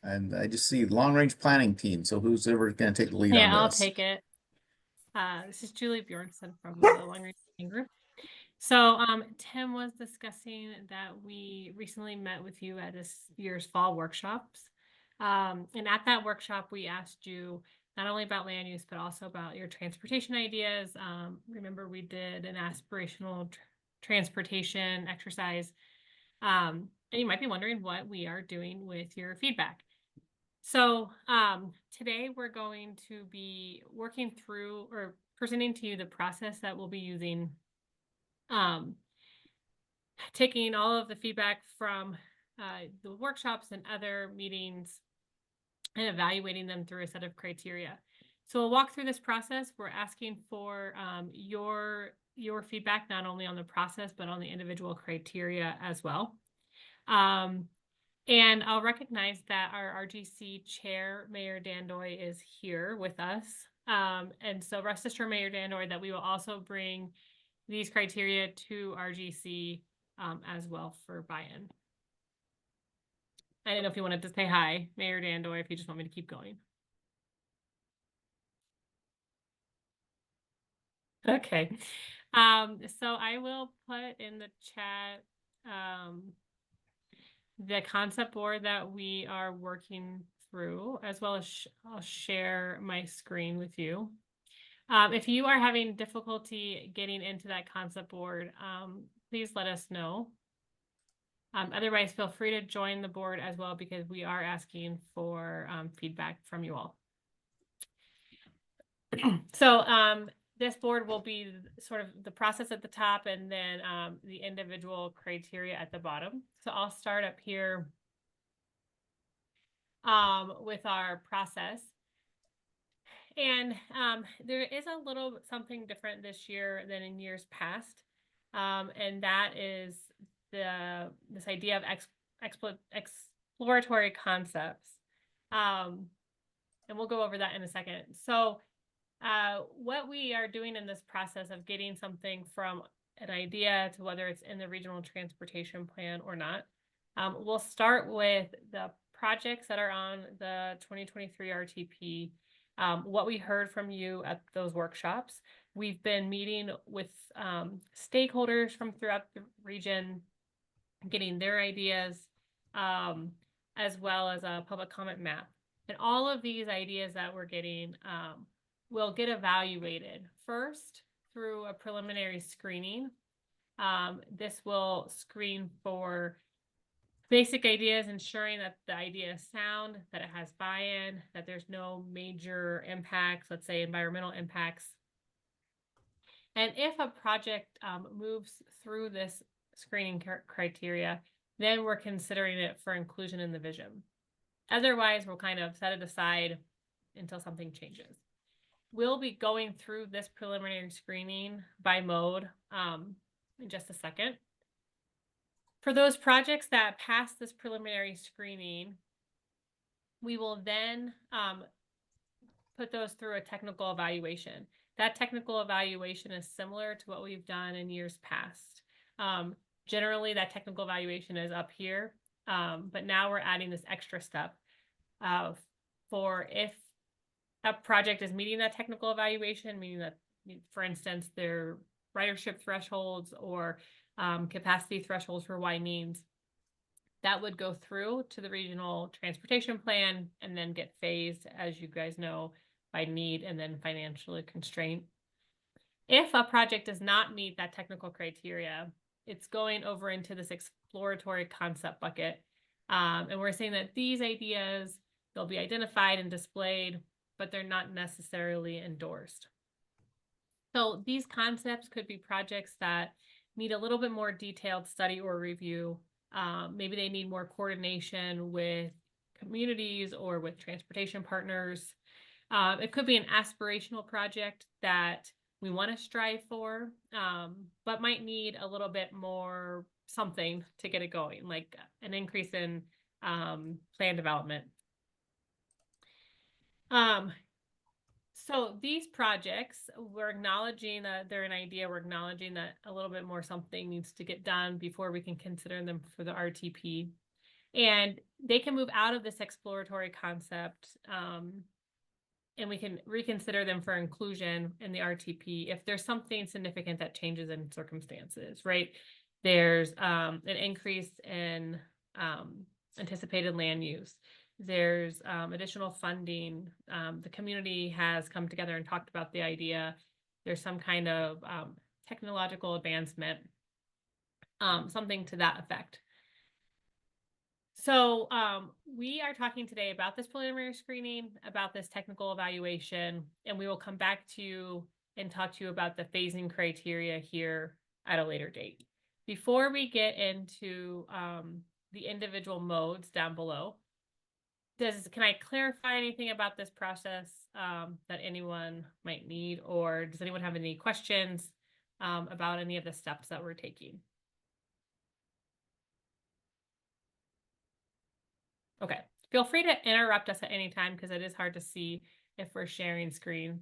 And I just see long-range planning team. So who's ever going to take the lead on this? Yeah, I'll take it. This is Julie Bjornson from the long-range planning group. So Tim was discussing that we recently met with you at this year's fall workshops. And at that workshop, we asked you not only about land use, but also about your transportation ideas. Remember, we did an aspirational transportation exercise. And you might be wondering what we are doing with your feedback. So today we're going to be working through or presenting to you the process that we'll be using, taking all of the feedback from the workshops and other meetings and evaluating them through a set of criteria. So we'll walk through this process. We're asking for your feedback, not only on the process, but on the individual criteria as well. And I'll recognize that our RGC chair, Mayor Dandoy, is here with us. And so rest assured, Mayor Dandoy, that we will also bring these criteria to RGC as well for buy-in. I don't know if you wanted to say hi, Mayor Dandoy, if you just want me to keep going. Okay. So I will put in the chat the concept board that we are working through, as well as I'll share my screen with you. If you are having difficulty getting into that concept board, please let us know. Otherwise, feel free to join the board as well, because we are asking for feedback from you all. So this board will be sort of the process at the top, and then the individual criteria at the bottom. So I'll start up here with our process. And there is a little something different this year than in years past. And that is this idea of exploratory concepts. And we'll go over that in a second. So what we are doing in this process of getting something from an idea to whether it's in the regional transportation plan or not, we'll start with the projects that are on the 2023 RTP. What we heard from you at those workshops. We've been meeting with stakeholders from throughout the region, getting their ideas, as well as a public comment map. And all of these ideas that we're getting will get evaluated first through a preliminary screening. This will screen for basic ideas, ensuring that the idea is sound, that it has buy-in, that there's no major impacts, let's say environmental impacts. And if a project moves through this screening criteria, then we're considering it for inclusion in the vision. Otherwise, we'll kind of set it aside until something changes. We'll be going through this preliminary screening by mode in just a second. For those projects that pass this preliminary screening, we will then put those through a technical evaluation. That technical evaluation is similar to what we've done in years past. Generally, that technical evaluation is up here, but now we're adding this extra step for if a project is meeting that technical evaluation, meaning that, for instance, their ridership thresholds or capacity thresholds for Y means, that would go through to the regional transportation plan and then get phased, as you guys know, by need and then financially constrained. If a project does not meet that technical criteria, it's going over into this exploratory concept bucket. And we're saying that these ideas, they'll be identified and displayed, but they're not necessarily endorsed. So these concepts could be projects that need a little bit more detailed study or review. Maybe they need more coordination with communities or with transportation partners. It could be an aspirational project that we want to strive for, but might need a little bit more something to get it going, like an increase in plan development. So these projects, we're acknowledging that they're an idea. We're acknowledging that a little bit more something needs to get done before we can consider them for the RTP. And they can move out of this exploratory concept, and we can reconsider them for inclusion in the RTP if there's something significant that changes in circumstances, right? There's an increase in anticipated land use. There's additional funding. The community has come together and talked about the idea. There's some kind of technological advancement, something to that effect. So we are talking today about this preliminary screening, about this technical evaluation, and we will come back to you and talk to you about the phasing criteria here at a later date. Before we get into the individual modes down below, can I clarify anything about this process that anyone might need, or does anyone have any questions about any of the steps that we're taking? Okay, feel free to interrupt us at any time because it is hard to see if we're sharing screen.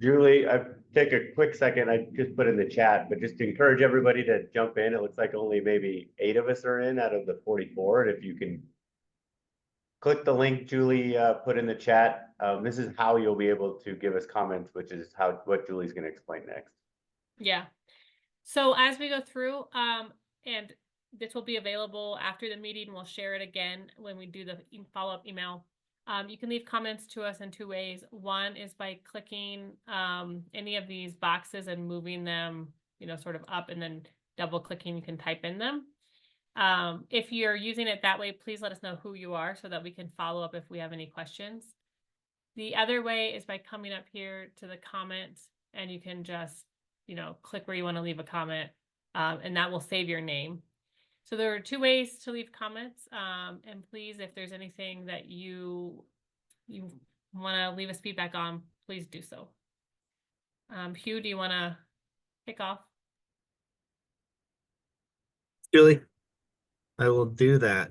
Julie, I take a quick second. I just put in the chat, but just to encourage everybody to jump in. It looks like only maybe 8 of us are in out of the 44. And if you can click the link Julie put in the chat, this is how you'll be able to give us comments, which is what Julie's going to explain next. Yeah. So as we go through, and this will be available after the meeting. We'll share it again when we do the follow-up email. You can leave comments to us in two ways. One is by clicking any of these boxes and moving them, sort of up, and then double clicking, you can type in them. If you're using it that way, please let us know who you are so that we can follow up if we have any questions. The other way is by coming up here to the comments, and you can just, click where you want to leave a comment, and that will save your name. So there are two ways to leave comments, and please, if there's anything that you want to leave us feedback on, please do so. Hugh, do you want to kick off? Julie, I will do that.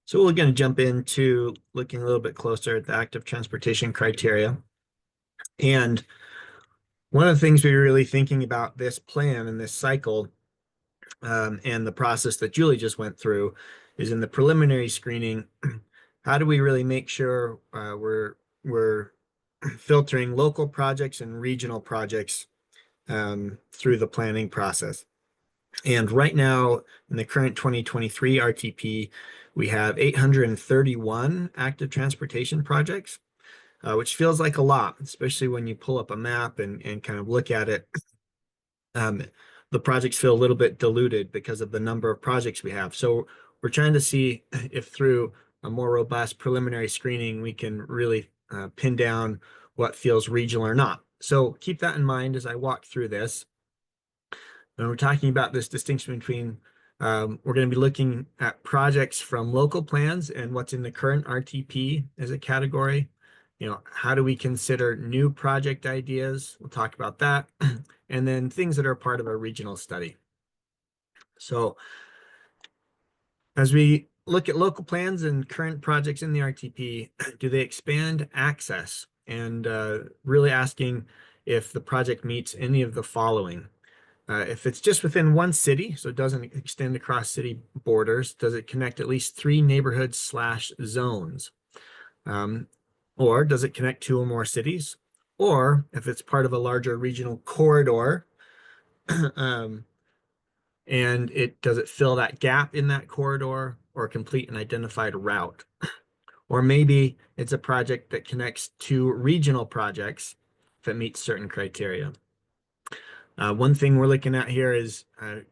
So we're going to jump into looking a little bit closer at the active transportation criteria. And one of the things we're really thinking about this plan and this cycle and the process that Julie just went through is in the preliminary screening. How do we really make sure we're filtering local projects and regional projects through the planning process? And right now, in the current 2023 RTP, we have 831 active transportation projects, which feels like a lot, especially when you pull up a map and kind of look at it. The projects feel a little bit diluted because of the number of projects we have. So we're trying to see if through a more robust preliminary screening, we can really pin down what feels regional or not. So keep that in mind as I walk through this. When we're talking about this distinction between, we're going to be looking at projects from local plans and what's in the current RTP as a category. How do we consider new project ideas? We'll talk about that. And then things that are part of a regional study. So as we look at local plans and current projects in the RTP, do they expand access? And really asking if the project meets any of the following. If it's just within one city, so it doesn't extend across city borders, does it connect at least 3 neighborhoods / zones? Or does it connect 2 or more cities? Or if it's part of a larger regional corridor, and does it fill that gap in that corridor or complete an identified route? Or maybe it's a project that connects 2 regional projects if it meets certain criteria. One thing we're looking at here is,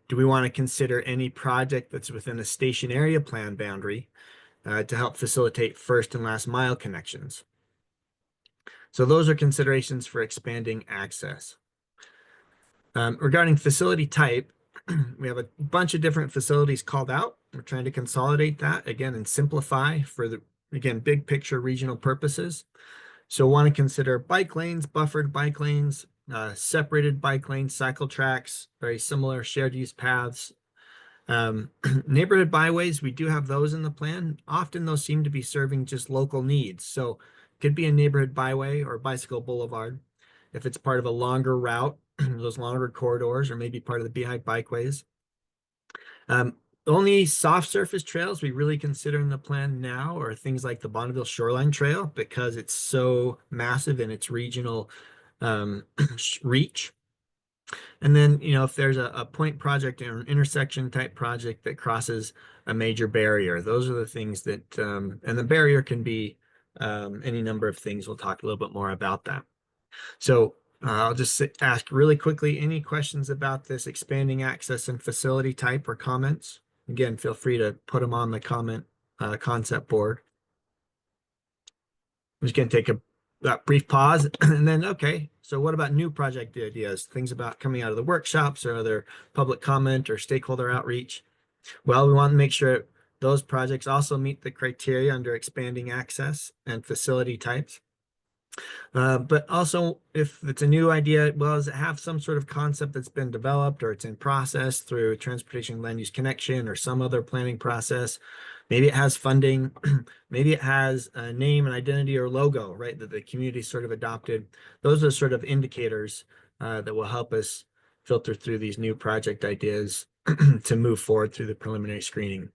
do we want to consider any project that's within a station area plan boundary to help facilitate first and last mile connections? So those are considerations for expanding access. Regarding facility type, we have a bunch of different facilities called out. We're trying to consolidate that again and simplify for the, again, big picture regional purposes. So want to consider bike lanes, buffered bike lanes, separated bike lanes, cycle tracks, very similar shared use paths. Neighborhood byways, we do have those in the plan. Often those seem to be serving just local needs. So it could be a neighborhood byway or bicycle boulevard. If it's part of a longer route, those longer corridors, or maybe part of the Beehive bikeways. The only soft surface trails we really consider in the plan now are things like the Bonneville Shoreline Trail, because it's so massive in its regional reach. And then, if there's a point project or an intersection type project that crosses a major barrier, those are the things that, and the barrier can be any number of things. We'll talk a little bit more about that. So I'll just ask really quickly, any questions about this expanding access and facility type or comments? Again, feel free to put them on the comment concept board. I'm just going to take a brief pause and then, okay, so what about new project ideas, things about coming out of the workshops or other public comment or stakeholder outreach? Well, we want to make sure those projects also meet the criteria under expanding access and facility types. But also, if it's a new idea, well, does it have some sort of concept that's been developed or it's in process through transportation land use connection or some other planning process? Maybe it has funding, maybe it has a name and identity or logo, right, that the community sort of adopted. Those are sort of indicators that will help us filter through these new project ideas to move forward through the preliminary screening.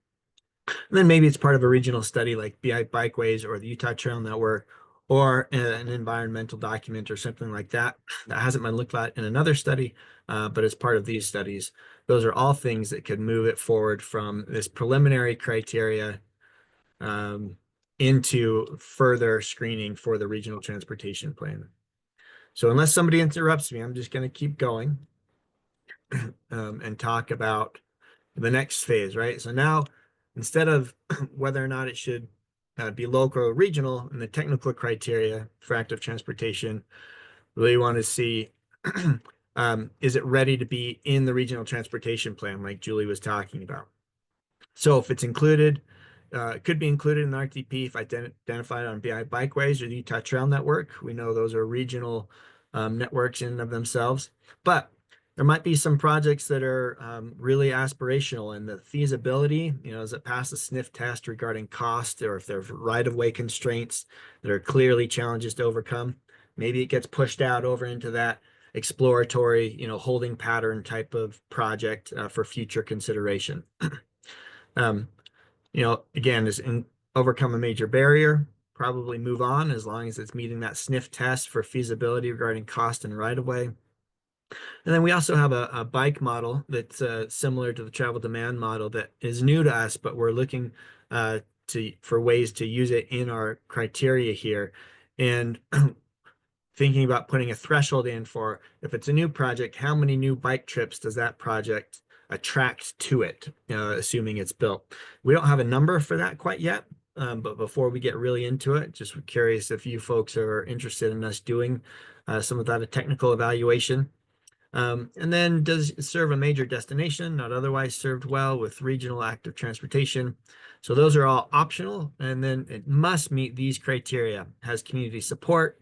And then maybe it's part of a regional study like Beehive Bikeways or the Utah Trail Network, or an environmental document or something like that that hasn't been looked at in another study, but as part of these studies Those are all things that could move it forward from this preliminary criteria into further screening for the regional transportation plan. So unless somebody interrupts me, I'm just going to keep going and talk about the next phase, right? So now, instead of whether or not it should be local or regional in the technical criteria for active transportation, really want to see is it ready to be in the regional transportation plan like Julie was talking about. So if it's included, it could be included in the RTP if identified on BI bikeways or the Utah Trail Network. We know those are regional networks in and of themselves, but there might be some projects that are really aspirational, and the feasibility, does it pass a sniff test regarding cost, or if there's right-of-way constraints that are clearly challenges to overcome, maybe it gets pushed out over into that exploratory, holding pattern type of project for future consideration. Again, overcome a major barrier, probably move on as long as it's meeting that sniff test for feasibility regarding cost and right-of-way. And then we also have a bike model that's similar to the travel demand model that is new to us, but we're looking for ways to use it in our criteria here. And thinking about putting a threshold in for, if it's a new project, how many new bike trips does that project attract to it, assuming it's built. We don't have a number for that quite yet, but before we get really into it, just curious if you folks are interested in us doing some of that a technical evaluation. And then, does it serve a major destination not otherwise served well with regional active transportation? So those are all optional, and then it must meet these criteria: has community support,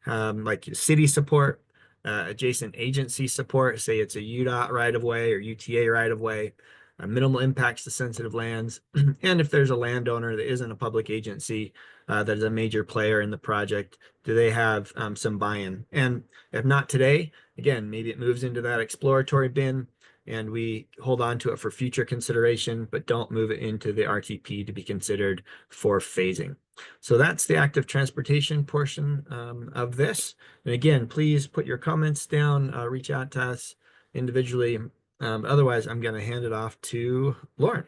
like city support, adjacent agency support, say it's a UDOT right-of-way or UTA right-of-way, minimal impacts to sensitive lands, and if there's a landowner that isn't a public agency that is a major player in the project, do they have some buy-in? And if not today, again, maybe it moves into that exploratory bin and we hold on to it for future consideration, but don't move it into the RTP to be considered for phasing. So that's the active transportation portion of this. And again, please put your comments down, reach out to us individually. Otherwise, I'm going to hand it off to Lauren.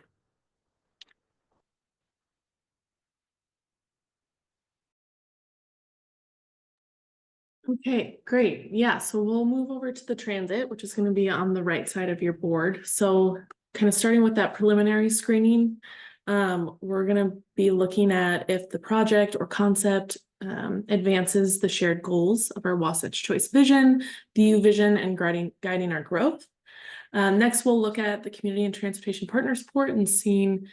Okay, great. Yeah, so we'll move over to the transit, which is going to be on the right side of your board. So kind of starting with that preliminary screening, we're going to be looking at if the project or concept advances the shared goals of our Wasatch Choice vision, VU vision, and guiding our growth. Next, we'll look at the community and transportation partner support and seeing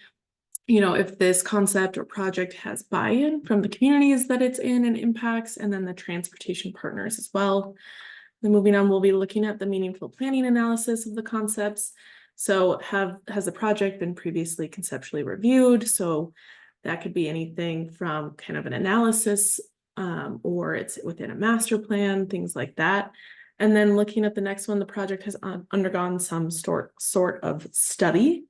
if this concept or project has buy-in from the communities that it's in and impacts, and then the transportation partners as well. Then moving on, we'll be looking at the meaningful planning analysis of the concepts. So has the project been previously conceptually reviewed? So that could be anything from kind of an analysis or it's within a master plan, things like that. And then looking at the next one, the project has undergone some sort of study.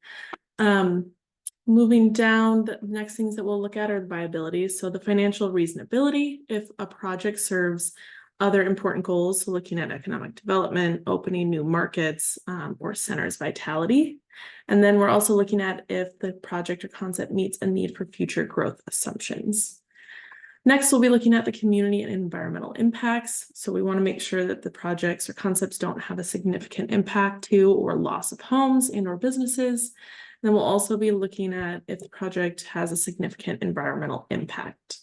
Moving down, the next things that we'll look at are the viabilities. So the financial reasonability, if a project serves other important goals, so looking at economic development, opening new markets, or centers vitality. And then we're also looking at if the project or concept meets a need for future growth assumptions. Next, we'll be looking at the community and environmental impacts. So we want to make sure that the projects or concepts don't have a significant impact to or loss of homes and or businesses. Then we'll also be looking at if the project has a significant environmental impact.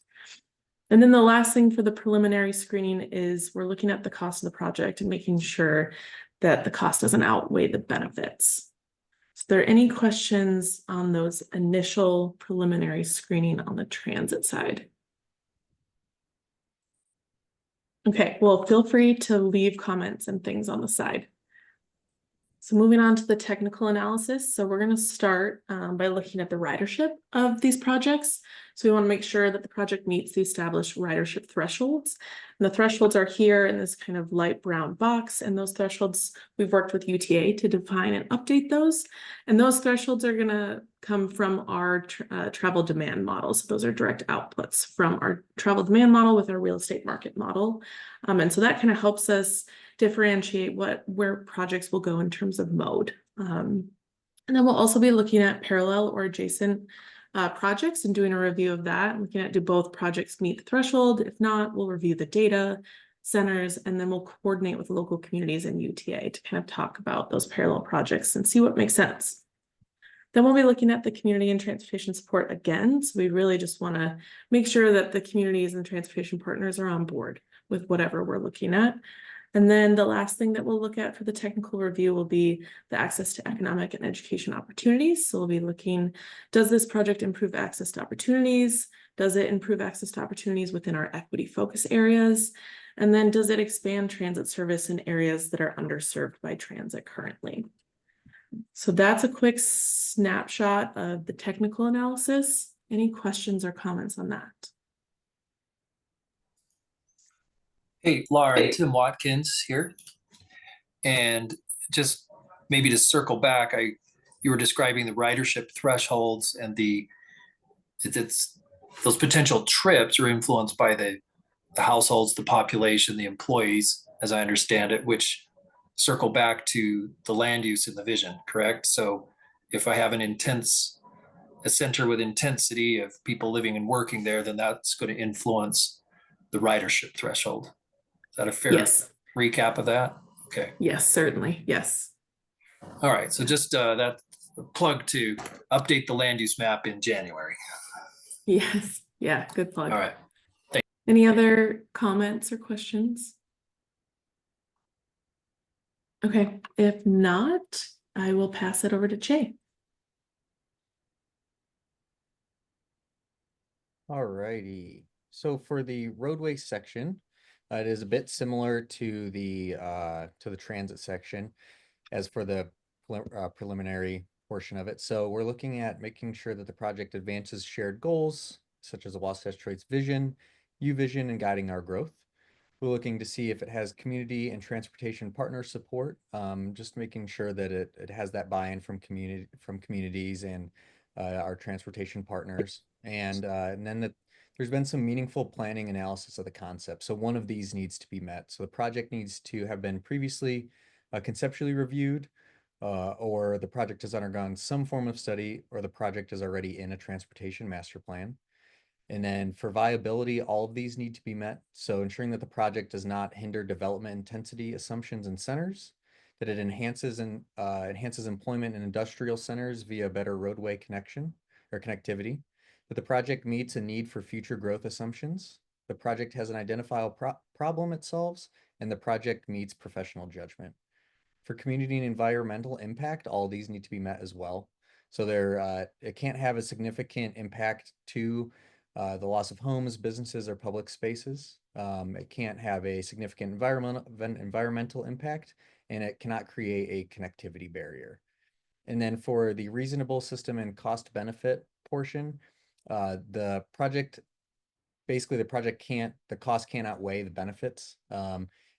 And then the last thing for the preliminary screening is we're looking at the cost of the project and making sure that the cost doesn't outweigh the benefits. So, are there any questions on those initial preliminary screening on the transit side? Okay, well, feel free to leave comments and things on the side. So moving on to the technical analysis. So we're going to start by looking at the ridership of these projects. So we want to make sure that the project meets the established ridership thresholds. And the thresholds are here in this kind of light brown box. And those thresholds, we've worked with UTA to define and update those. And those thresholds are going to come from our travel demand model. So those are direct outputs from our travel demand model with our real estate market model. And so that kind of helps us differentiate where projects will go in terms of mode. And then we'll also be looking at parallel or adjacent projects and doing a review of that, looking at do both projects meet the threshold? If not, we'll review the data centers, and then we'll coordinate with local communities and UTA to kind of talk about those parallel projects and see what makes sense. Then we'll be looking at the community and transportation support again. So we really just want to make sure that the communities and transportation partners are on board with whatever we're looking at. And then the last thing that we'll look at for the technical review will be the access to economic and education opportunities. So we'll be looking, does this project improve access to opportunities? Does it improve access to opportunities within our equity focus areas? And then does it expand transit service in areas that are underserved by transit currently? So that's a quick snapshot of the technical analysis. Any questions or comments on that? Hey, Laura, Tim Watkins here. And just maybe to circle back, you were describing the ridership thresholds and those potential trips are influenced by the households, the population, the employees, as I understand it, which circle back to the land use and the vision, correct? So if I have a center with intensity of people living and working there, then that's going to influence the ridership threshold. Is that a fair recap of that? Okay. Yes, certainly. Yes. All right. So just that plug to update the land use map in January. Yes. Yeah. Good plug. All right. Any other comments or questions? Okay. If not, I will pass it over to Che. Alrighty. So for the roadway section, it is a bit similar to the transit section as for the preliminary portion of it. So we're looking at making sure that the project advances shared goals, such as the Wasatch Detroit's vision, U-Vision, and guiding our growth. We're looking to see if it has community and transportation partner support, just making sure that it has that buy-in from communities and our transportation partners. And then that there's been some meaningful planning analysis of the concept. So one of these needs to be met. So the project needs to have been previously conceptually reviewed, or the project has undergone some form of study, or the project is already in a transportation master plan. And then for viability, all of these need to be met. So ensuring that the project does not hinder development intensity assumptions in centers, that it enhances employment in industrial centers via better roadway connection or connectivity, that the project meets a need for future growth assumptions, the project has an identifiable problem it solves, and the project meets professional judgment. For community and environmental impact, all these need to be met as well. So it can't have a significant impact to the loss of homes, businesses, or public spaces. It can't have a significant environmental impact, and it cannot create a connectivity barrier. And then for the reasonable system and cost benefit portion, the cost can't outweigh the benefits.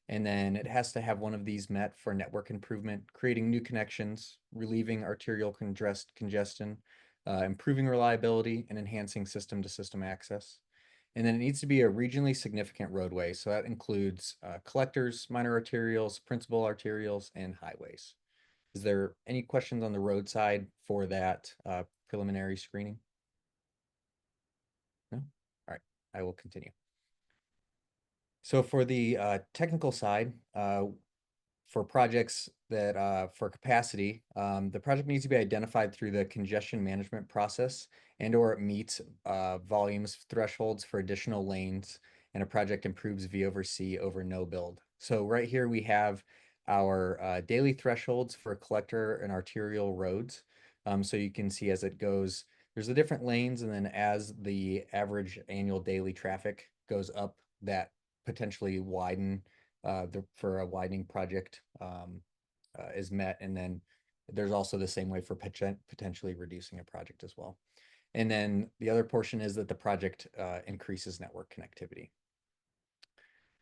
And then it has to have one of these met for network improvement, creating new connections, relieving arterial congestion, improving reliability, and enhancing system-to-system access. And then it needs to be a regionally significant roadway. So that includes collectors, minor arterials, principal arterials, and highways. Is there any questions on the roadside for that preliminary screening? No? All right, I will continue. So for the technical side, for projects that for capacity, the project needs to be identified through the congestion management process and/or it meets volumes thresholds for additional lanes, and a project improves V over C over no build. So right here we have our daily thresholds for collector and arterial roads. So you can see as it goes, there's the different lanes, and then as the average annual daily traffic goes up, that potentially widen for a widening project is met. And then there's also the same way for potentially reducing a project as well. And then the other portion is that the project increases network connectivity.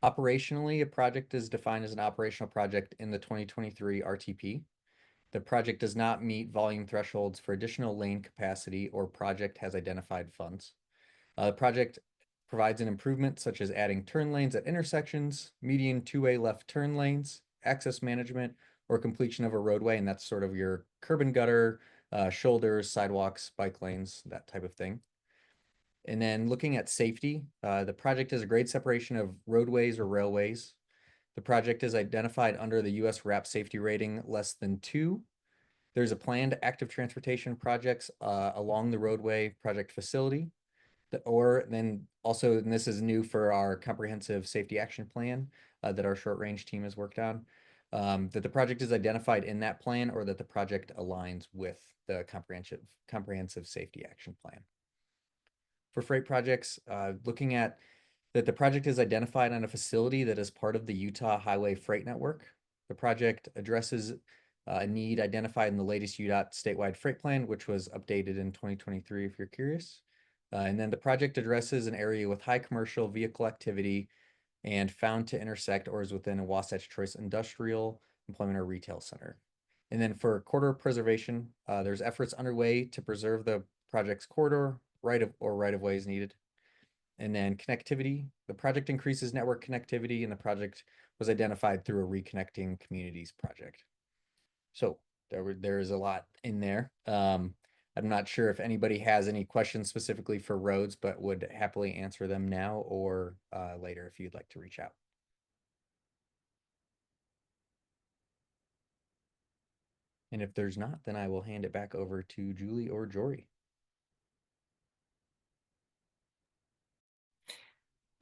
Operationally, a project is defined as an operational project in the 2023 RTP. The project does not meet volume thresholds for additional lane capacity or project has identified funds. The project provides an improvement such as adding turn lanes at intersections, median two-way left turn lanes, access management, or completion of a roadway, and that's sort of your curb and gutter, shoulders, sidewalks, bike lanes, that type of thing. And then looking at safety, the project is a grade separation of roadways or railways. The project is identified under the US RAP safety rating less than 2. There's a planned active transportation projects along the roadway project facility. Then also, and this is new for our comprehensive safety action plan that our short range team has worked on, that the project is identified in that plan or that the project aligns with the comprehensive safety action plan. For freight projects, looking at that the project is identified on a facility that is part of the Utah Highway Freight Network. The project addresses a need identified in the latest UDOT statewide freight plan, which was updated in 2023, if you're curious. And then the project addresses an area with high commercial vehicle activity and found to intersect or is within a Wasatch Choice industrial, employment, or retail center. And then for corridor preservation, there's efforts underway to preserve the project's corridor, right of way is needed. And then connectivity, the project increases network connectivity, and the project was identified through a Reconnecting Communities project. So there is a lot in there. I'm not sure if anybody has any questions specifically for roads, but would happily answer them now or later if you'd like to reach out. And if there's not, then I will hand it back over to Julie or Jory.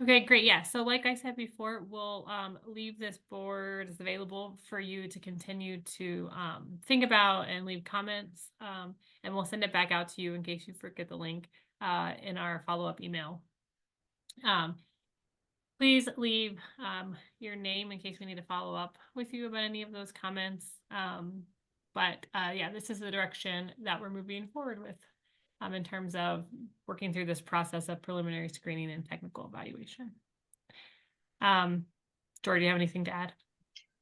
Okay, great. Yeah. So like I said before, we'll leave this board as available for you to continue to think about and leave comments. And we'll send it back out to you in case you forget the link in our follow-up email. Please leave your name in case we need to follow up with you about any of those comments. But yeah, this is the direction that we're moving forward with. In terms of working through this process of preliminary screening and technical evaluation. George, do you have anything to add?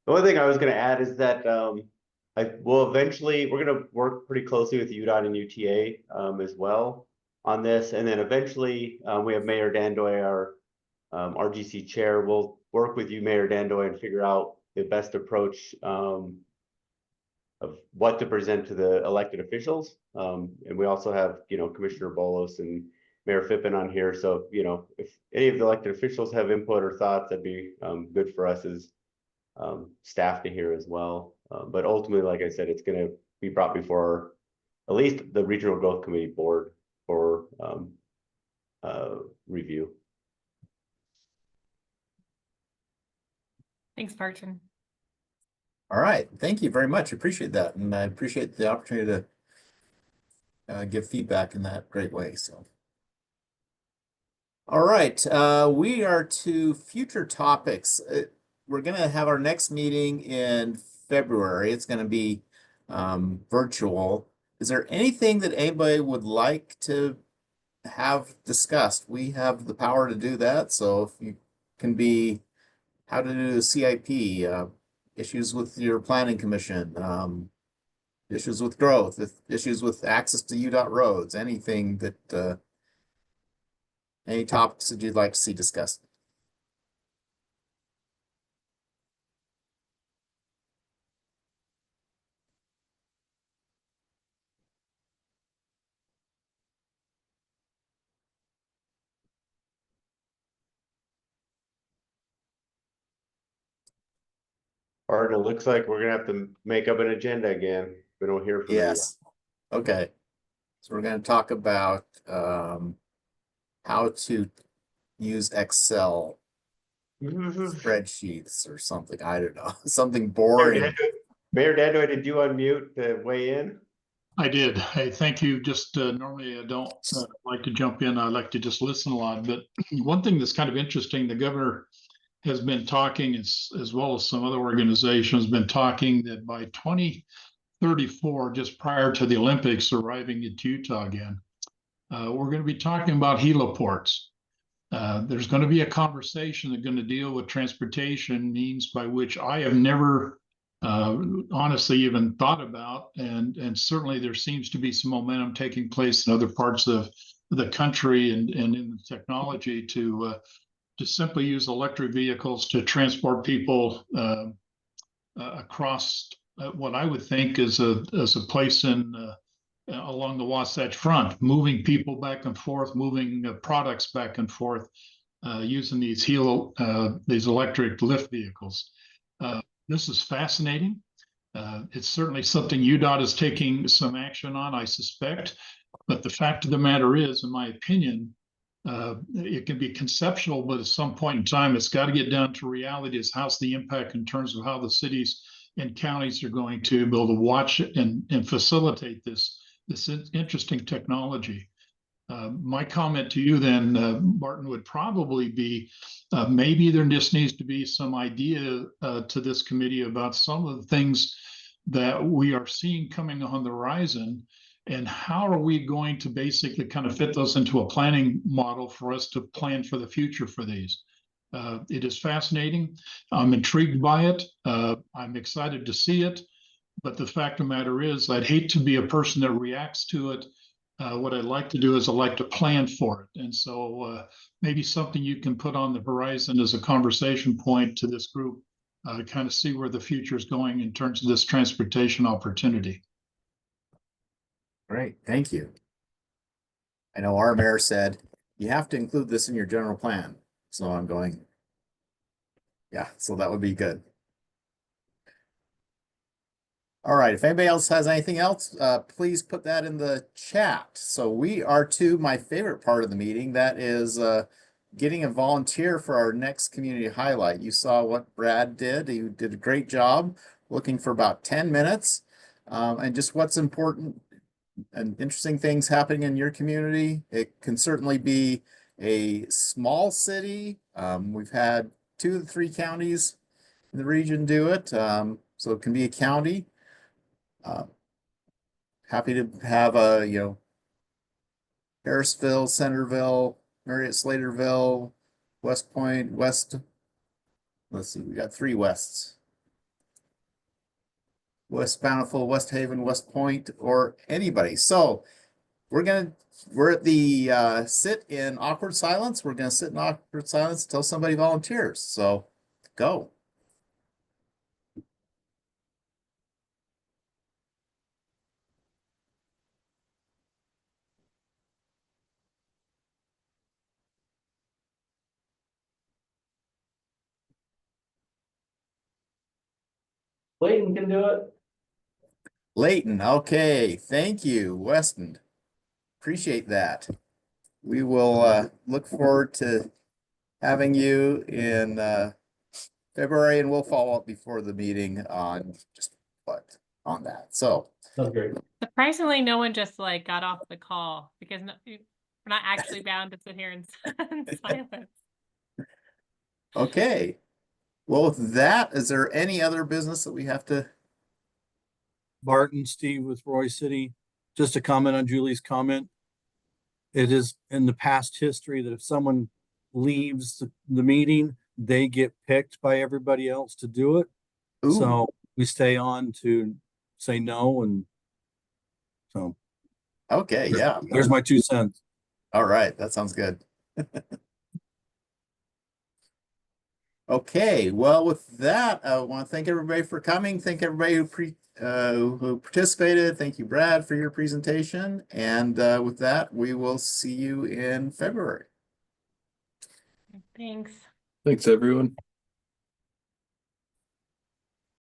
The only thing I was going to add is that we're going to work pretty closely with UDOT and UTA as well on this. And then eventually we have Mayor Dandoy, our RGC chair. We'll work with you, Mayor Dandoy, and figure out the best approach of what to present to the elected officials. And we also have, Commissioner Bolos and Mayor Fippen on here. So, if any of the elected officials have input or thoughts, that'd be good for us as staff to hear as well. But ultimately, like I said, it's going to be brought before at least the Regional Growth Committee board for review. Thanks, Barton. All right, thank you very much. Appreciate that, and I appreciate the opportunity to give feedback in that great way. So, all right, we are to future topics. We're going to have our next meeting in February. It's going to be virtual. Is there anything that anybody would like to have discussed? We have the power to do that. So if you can be how to do the CIP, issues with your planning commission, issues with growth, issues with access to UDOT roads, anything that, any topics that you'd like to see discussed. All right, it looks like we're gonna have to make up an agenda again. We don't hear from you. Yes. Okay. So we're going to talk about how to use Excel spreadsheets or something. I don't know. Something boring. Mayor Dandoy, did you unmute to weigh in? I did. Hey, thank you. Just normally I don't like to jump in. I like to just listen a lot. But one thing that's kind of interesting, the governor has been talking, as well as some other organizations, been talking that by 2034, just prior to the Olympics arriving at Utah again, we're going to be talking about heliports. There's going to be a conversation that's going to deal with transportation means by which I have never honestly even thought about, and certainly there seems to be some momentum taking place in other parts of the country and in the technology to simply use electric vehicles to transport people across what I would think is a place in along the Wasatch Front, moving people back and forth, moving products back and forth, using these electric lift vehicles. This is fascinating. It's certainly something UDOT is taking some action on, I suspect. But the fact of the matter is, in my opinion, it can be conceptual, but at some point in time, it's got to get down to reality. Is how's the impact in terms of how the cities and counties are going to be able to watch it and facilitate this interesting technology. My comment to you then, Martin, would probably be maybe there just needs to be some idea to this committee about some of the things that we are seeing coming on the horizon, and how are we going to basically kind of fit those into a planning model for us to plan for the future for these. It is fascinating. I'm intrigued by it. I'm excited to see it. But the fact of the matter is, I'd hate to be a person that reacts to it. What I'd like to do is I'd like to plan for it. And so maybe something you can put on the horizon as a conversation point to this group, to kind of see where the future is going in terms of this transportation opportunity. Great, thank you. I know our mayor said, you have to include this in your general plan. So I'm going, yeah, so that would be good. All right, if anybody else has anything else, please put that in the chat. So we are to my favorite part of the meeting, that is getting a volunteer for our next community highlight. You saw what Brad did. He did a great job looking for about 10 minutes. And just what's important and interesting things happening in your community. It can certainly be a small city. We've had 2 to 3 counties in the region do it. So it can be a county. Happy to have Harrisville, Centerville, Marriott, Slaterville, West Point, West. Let's see, we got 3 Wests. West Bountiful, West Haven, West Point, or anybody. So we're at the sit in awkward silence. We're gonna sit in awkward silence until somebody volunteers. So go. Layton can do it. Layton, okay, thank you, Weston. Appreciate that. We will look forward to having you in February, and we'll follow up before the meeting on just what on that. So Sounds great. Surprisingly, no one just like got off the call because we're not actually bound to sit here in silence. okay. Well, with that, is there any other business that we have to? Barton, Steve with Roy City. Just to comment on Julie's comment. It is in the past history that if someone leaves the meeting, they get picked by everybody else to do it. Ooh. So we stay on to say no, and so. Okay, yeah. There's my 2 cents. All right, that sounds good. Okay, well, with that, I want to thank everybody for coming. Thank everybody who participated. Thank you, Brad, for your presentation. And with that, we will see you in February. Thanks. Thanks, everyone.